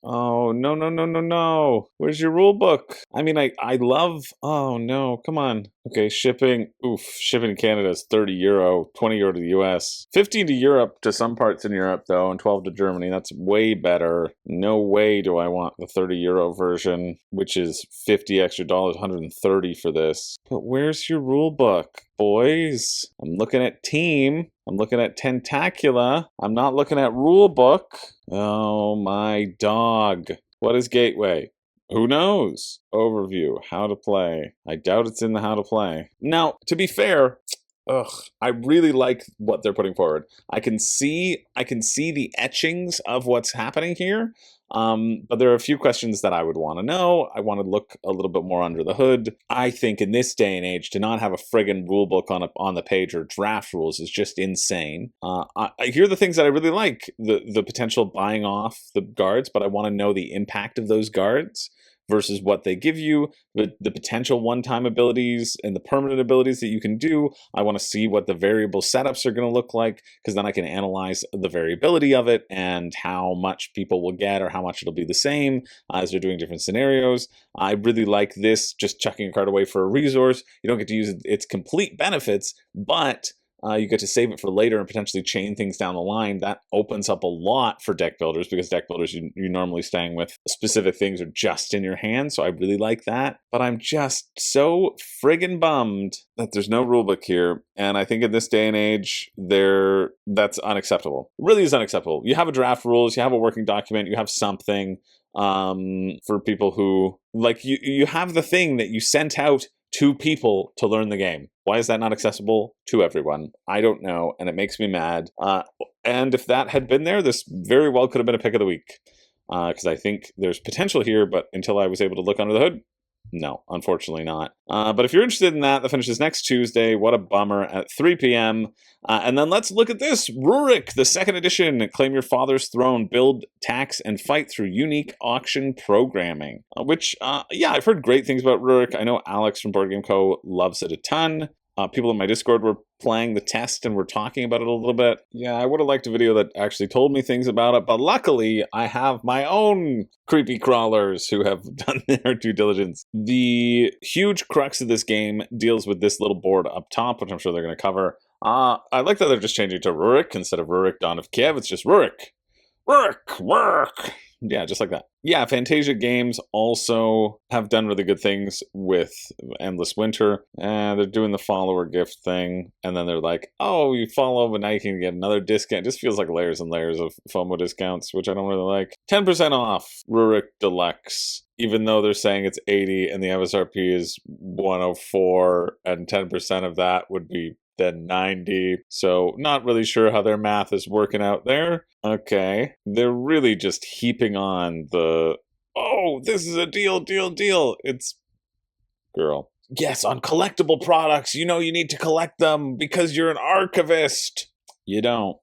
Oh, no. Where's your rule book? I mean, I love, oh no, come on. Okay, shipping, shipping to Canada is €30, €20 to the US. 15 to Europe, to some parts in Europe though, and 12 to Germany. That's way better. No way do I want the €30 version, which is $50 extra, 130 for this. But where's your rule book, boys? I'm looking at team. I'm looking at Tentacula. I'm not looking at rulebook. Oh my dog. What is Gateway? Who knows? Overview. How to play. I doubt it's in the how to play. Now, to be fair, I really like what they're putting forward. I can see the etchings of what's happening here. But there are a few questions that I would want to know. I want to look a little bit more under the hood. I think in this day and age, to not have a friggin' rulebook on the page or draft rules is just insane. I hear the things that I really like, the potential buying off the guards, but I want to know the impact of those guards versus what they give you, the potential one-time abilities and the permanent abilities that you can do. I want to see what the variable setups are going to look like, because then I can analyze the variability of it and how much people will get or how much it'll be the same as they're doing different scenarios. I really like this, just chucking a card away for a resource. You don't get to use its complete benefits, but you get to save it for later and potentially chain things down the line. That opens up a lot for deck builders, because deck builders, you're normally staying with specific things are just in your hand. So I really like that. But I'm just so friggin' bummed that there's no rulebook here. And I think in this day and age, that's unacceptable. It really is unacceptable. You have a draft rules, you have a working document, you have something for people who, like, you have the thing that you sent out to people to learn the game. Why is that not accessible to everyone? I don't know, and it makes me mad. And if that had been there, this very well could have been a pick of the week, because I think there's potential here, but until I was able to look under the hood, no, unfortunately not. But if you're interested in that finishes next Tuesday. What a bummer, at 3 p.m. And then let's look at this. Rurik, the second edition. Claim your father's throne. Build, tax, and fight through unique auction programming. Which, yeah, I've heard great things about Rurik. I know Alex from Board Game Co. loves it a ton. People in my Discord were playing the test and were talking about it a little bit. Yeah, I would have liked a video that actually told me things about it, but luckily I have my own creepy crawlers who have done their due diligence. The huge crux of this game deals with this little board up top, which I'm sure they're going to cover. I like that they're just changing to Rurik instead of Rurik, Dawn of Kiev. It's just Rurik. Rurik. Yeah, just like that. Yeah, Fantasia Games also have done really good things with Endless Winter. They're doing the follower gift thing, and then they're like, oh, you follow, but now you can get another discount. It just feels like layers and layers of FOMO discounts, which I don't really like. 10% off Rurik Deluxe, even though they're saying it's 80 and the MSRP is 104, and 10% of that would be then 90. So not really sure how their math is working out there. Okay. They're really just heaping on the, oh, this is a deal. It's, girl. Yes, on collectible products, you need to collect them because you're an archivist. You don't.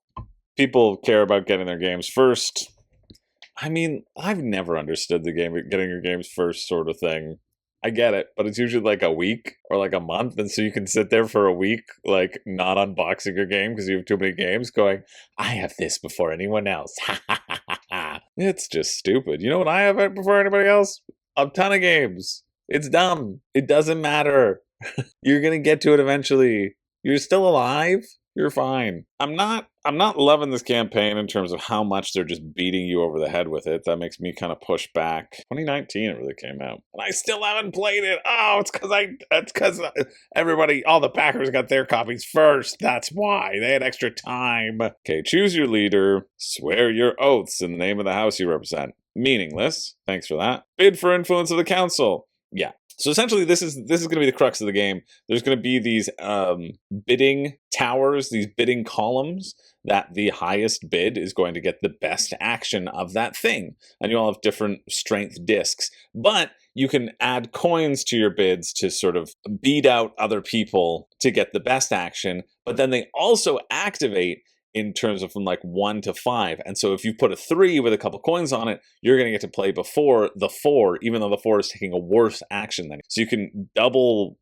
People care about getting their games first. I mean, I've never understood the game, getting your games first sort of thing. I get it, but it's usually like a week or like a month, and so you can sit there for a week, like not unboxing your game because you have too many games going, I have this before anyone else. It's just stupid. You know what I have before anybody else? A ton of games. It's dumb. It doesn't matter. You're gonna get to it eventually. You're still alive. You're fine. I'm not loving this campaign in terms of how much they're just beating you over the head with it. That makes me kind of push back. 2019 it really came out. And I still haven't played it. Oh, it's because everybody, all the backers got their copies first. That's why. They had extra time. Okay, choose your leader. Swear your oaths in the name of the house you represent. Meaningless. Thanks for that. Bid for influence of the council. Yeah. So essentially, this is going to be the crux of the game. There's going to be these bidding towers, these bidding columns, that the highest bid is going to get the best action of that thing. And you all have different strength discs. But you can add coins to your bids to sort of beat out other people to get the best action. But then they also activate in terms of from like 1 to 5. And so if you put a 3 with a couple coins on it, you're going to get to play before the 4, even though the 4 is taking a worse action than you. So you can double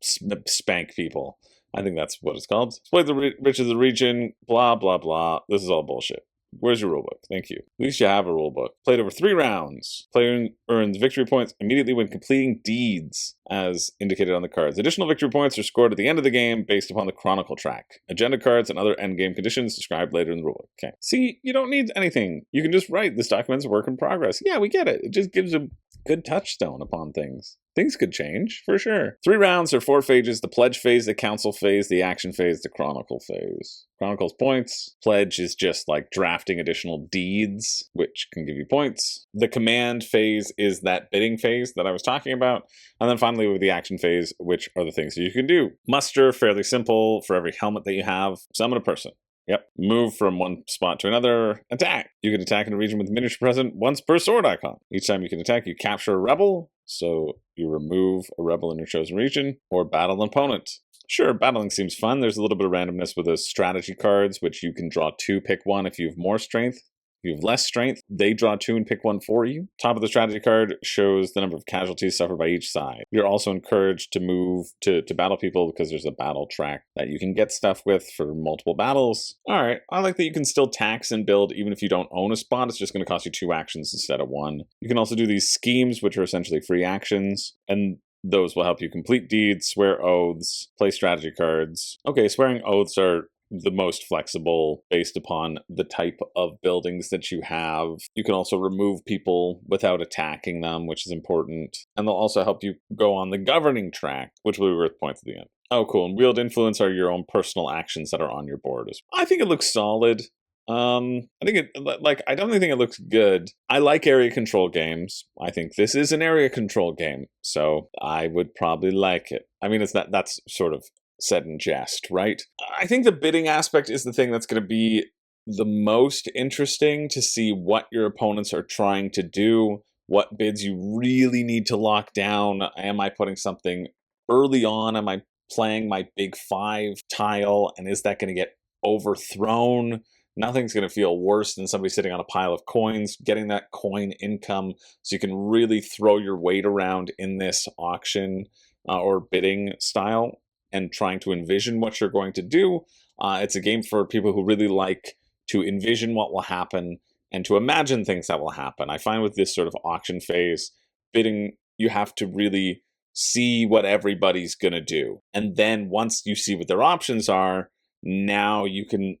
spank people. I think that's what it's called. Play the rich of the region, blah, blah, blah. This is all bullshit. Where's your rulebook? Thank you. At least you have a rulebook. Played over 3 rounds. Player earns victory points immediately when completing deeds, as indicated on the cards. Additional victory points are scored at the end of the game based upon the chronicle track. Agenda cards and other endgame conditions described later in the rulebook. Okay. See, you don't need anything. You can just write, this document's a work in progress. Yeah, we get it. It just gives a good touchstone upon things. Things could change, for sure. 3 rounds or 4 phases: the pledge phase, the council phase, the action phase, the chronicle phase. Chronicle's points. Pledge is just like drafting additional deeds, which can give you points. The command phase is that bidding phase that I was talking about. And then finally with the action phase, which are the things that you can do. Muster, fairly simple. For every helmet that you have, summon a person. Yep. Move from one spot to another. Attack. You can attack in a region with miniature present once per sword icon. Each time you can attack, you capture a rebel. So you remove a rebel in your chosen region, or battle an opponent. Sure, battling seems fun. There's a little bit of randomness with those strategy cards, which you can draw 2, pick one if you have more strength. If you have less strength, they draw 2 and pick one for you. Top of the strategy card shows the number of casualties suffered by each side. You're also encouraged to move to battle people because there's a battle track that you can get stuff with for multiple battles. All right, I like that you can still tax and build even if you don't own a spot. It's just going to cost you 2 actions instead of 1. You can also do these schemes, which are essentially free actions, and those will help you complete deeds, swear oaths, play strategy cards. Okay, swearing oaths are the most flexible based upon the type of buildings that you have. You can also remove people without attacking them, which is important. And they'll also help you go on the governing track, which will be worth points at the end. Oh, cool. And wield influence are your own personal actions that are on your board. I think it looks solid. I don't think it looks good. I like area control games. I think this is an area control game, so I would probably like it. I mean, that's sort of said in jest, right? I think the bidding aspect is the thing that's going to be the most interesting to see what your opponents are trying to do, what bids you really need to lock down. Am I putting something early on? Am I playing my big 5 tile? And is that going to get overthrown? Nothing's going to feel worse than somebody sitting on a pile of coins, getting that coin income so you can really throw your weight around in this auction or bidding style and trying to envision what you're going to do. It's a game for people who really like to envision what will happen and to imagine things that will happen. I find with this sort of auction phase, bidding, you have to really see what everybody's going to do. And then once you see what their options are, now you can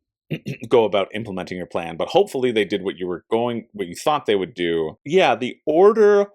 go about implementing your plan. But hopefully they did what you thought they would do. Yeah, the order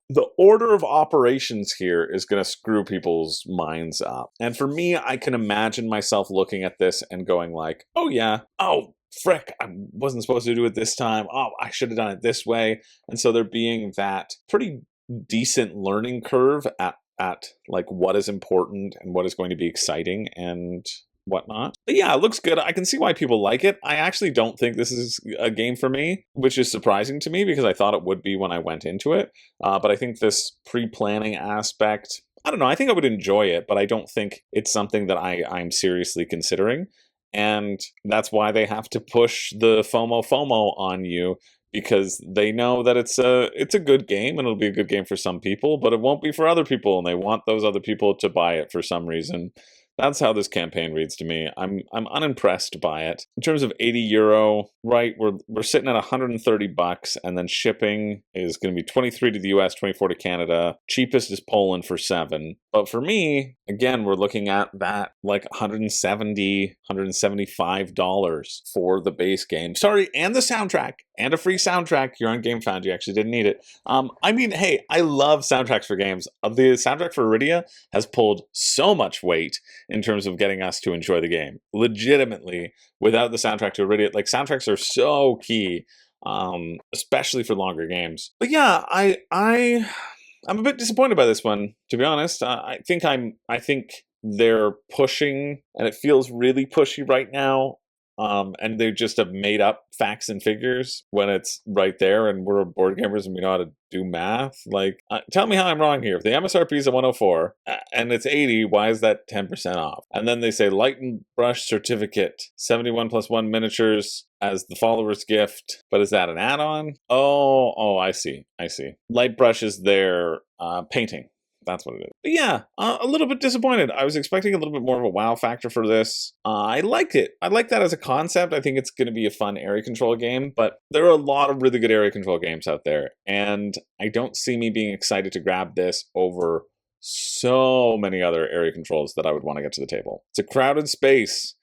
of operations here is going to screw people's minds up. And for me, I can imagine myself looking at this and going like, oh yeah, oh frick, I wasn't supposed to do it this time. Oh, I should have done it this way. And so there being that pretty decent learning curve at like what is important and what is going to be exciting and whatnot. But yeah, it looks good. I can see why people like it. I actually don't think this is a game for me, which is surprising to me because I thought it would be when I went into it. But I think this pre-planning aspect, I don't know, I think I would enjoy it, but I don't think it's something that I'm seriously considering. And that's why they have to push the FOMO on you because they know that it's a good game and it'll be a good game for some people, but it won't be for other people, and they want those other people to buy it for some reason. That's how this campaign reads to me. I'm unimpressed by it. In terms of €80, right, we're sitting at $130, and then shipping is going to be 23 to the US, 24 to Canada. Cheapest is Poland for $7. But for me, again, we're looking at that like $170, $175 for the base game. Sorry, and the soundtrack, and a free soundtrack. You're on GameFound. You actually didn't need it. I mean, hey, I love soundtracks for games. The soundtrack for Iridia has pulled so much weight in terms of getting us to enjoy the game. Legitimately, without the soundtrack to Iridia, like, soundtracks are so key, especially for longer games. But yeah, I'm a bit disappointed by this one, to be honest. I think they're pushing, and it feels really pushy right now. And they just have made up facts and figures when it's right there, and we're board gamers and we know how to do math. Like, tell me how I'm wrong here. If the MSRP is a 104 and it's 80, why is that 10% off? And then they say light and brush certificate, 71+1 miniatures as the follower's gift. But is that an add-on? Oh, I see. Light brush is their painting. That's what it is. But yeah, a little bit disappointed. I was expecting a little bit more of a wow factor for this. I liked it. I like that as a concept. I think it's going to be a fun area control game, but there are a lot of really good area control games out there, and I don't see me being excited to grab this over so many other area controls that I would want to get to the table. It's a crowded space,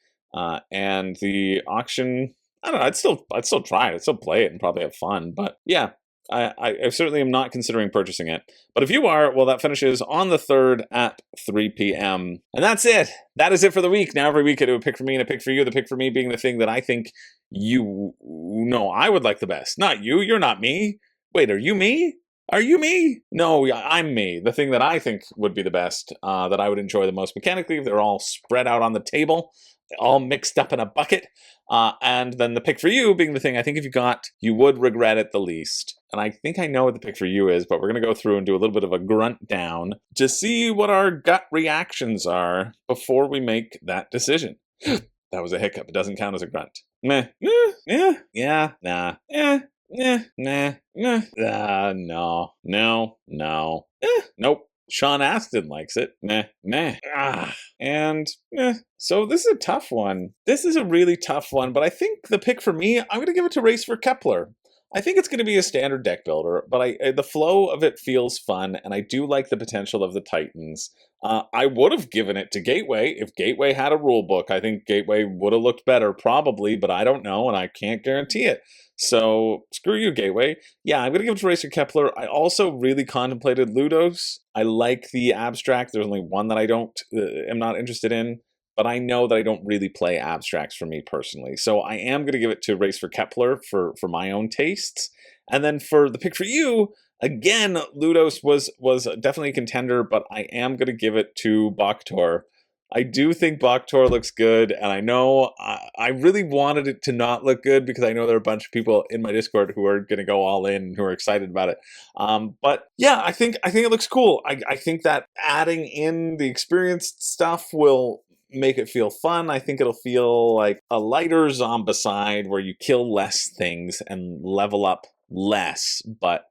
and the auction, I don't know, I'd still try it. I'd still play it and probably have fun, but yeah. I certainly am not considering purchasing it. But if you are, well, that finishes on the 3rd at 3 p.m. And that's it. That is it for the week. Now every week I do a pick for me and a pick for you. The pick for me being the thing that I think you know I would like the best. Not you. You're not me. Wait, are you me? Are you me? No, I'm me. The thing that I think would be the best, that I would enjoy the most mechanically, if they're all spread out on the table, all mixed up in a bucket. And then the pick for you being the thing I think if you got, you would regret it the least. And I think I know what the pick for you is, but we're going to go through and do a little bit of a grunt down to see what our gut reactions are before we make that decision. That was a hiccup. It doesn't count as a grunt. Meh. Yeah. Nah. No. Nope. Sean Astin likes it. Meh. And so this is a tough one. This is a really tough one, but I think the pick for me, I'm going to give it to Race for Kepler. I think it's going to be a standard deck builder, but the flow of it feels fun, and I do like the potential of the Titans. I would have given it to Gateway. If Gateway had a rule book, I think Gateway would have looked better, probably, but I don't know, and I can't guarantee it. So, screw you, Gateway. Yeah, I'm going to give it to Race for Kepler. I also really contemplated Ludos. I like the abstract. There's only one that I am not interested in, but I know that I don't really play abstracts for me personally. So I am going to give it to Race for Kepler for my own tastes. And then for the pick for you, again, Ludos was definitely a contender, but I am going to give it to Boktor. I do think Boktor looks good, and I know I really wanted it to not look good because I know there are a bunch of people in my Discord who are going to go all in and who are excited about it. But yeah, I think it looks cool. I think that adding in the experienced stuff will make it feel fun. I think it'll feel like a lighter zombicide where you kill less things and level up less, but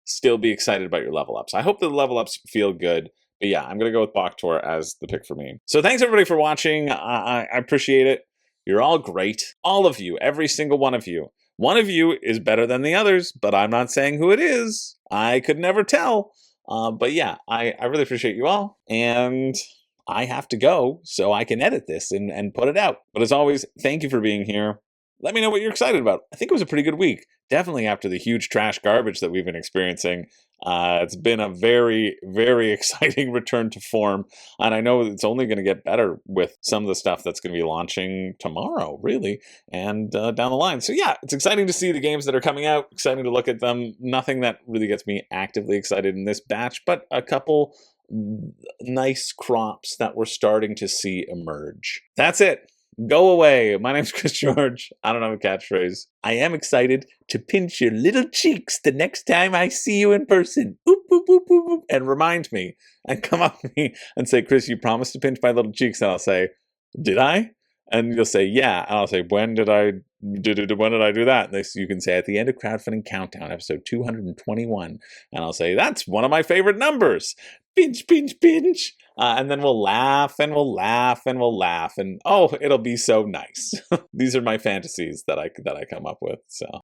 still be excited about your level ups. I hope the level ups feel good. But yeah, I'm going to go with Boktor as the pick for me. So thanks everybody for watching. I appreciate it. You're all great. All of you, every single one of you. One of you is better than the others, but I'm not saying who it is. I could never tell. But yeah, I really appreciate you all. And I have to go so I can edit this and put it out. But as always, thank you for being here. Let me know what you're excited about. I think it was a pretty good week. Definitely after the huge trash garbage that we've been experiencing. It's been a very, very exciting return to form. And I know it's only going to get better with some of the stuff that's going to be launching tomorrow, really, and down the line. So yeah, it's exciting to see the games that are coming out. Exciting to look at them. Nothing that really gets me actively excited in this batch, but a couple nice crops that we're starting to see emerge. That's it. Go away. My name's Chris George. I don't have a catchphrase. I am excited to pinch your little cheeks the next time I see you in person. Boop, boop, boop, boop, boop, and remind me and come up to me and say, Chris, you promised to pinch my little cheeks. And I'll say, did I? And you'll say, yeah. And I'll say, when did I do that? And you can say, at the end of Crowdfunding Countdown, episode 221. And I'll say, that's one of my favorite numbers. Pinch, pinch, pinch. And then we'll laugh and we'll laugh and we'll laugh. And oh, it'll be so nice. These are my fantasies that I come up with. So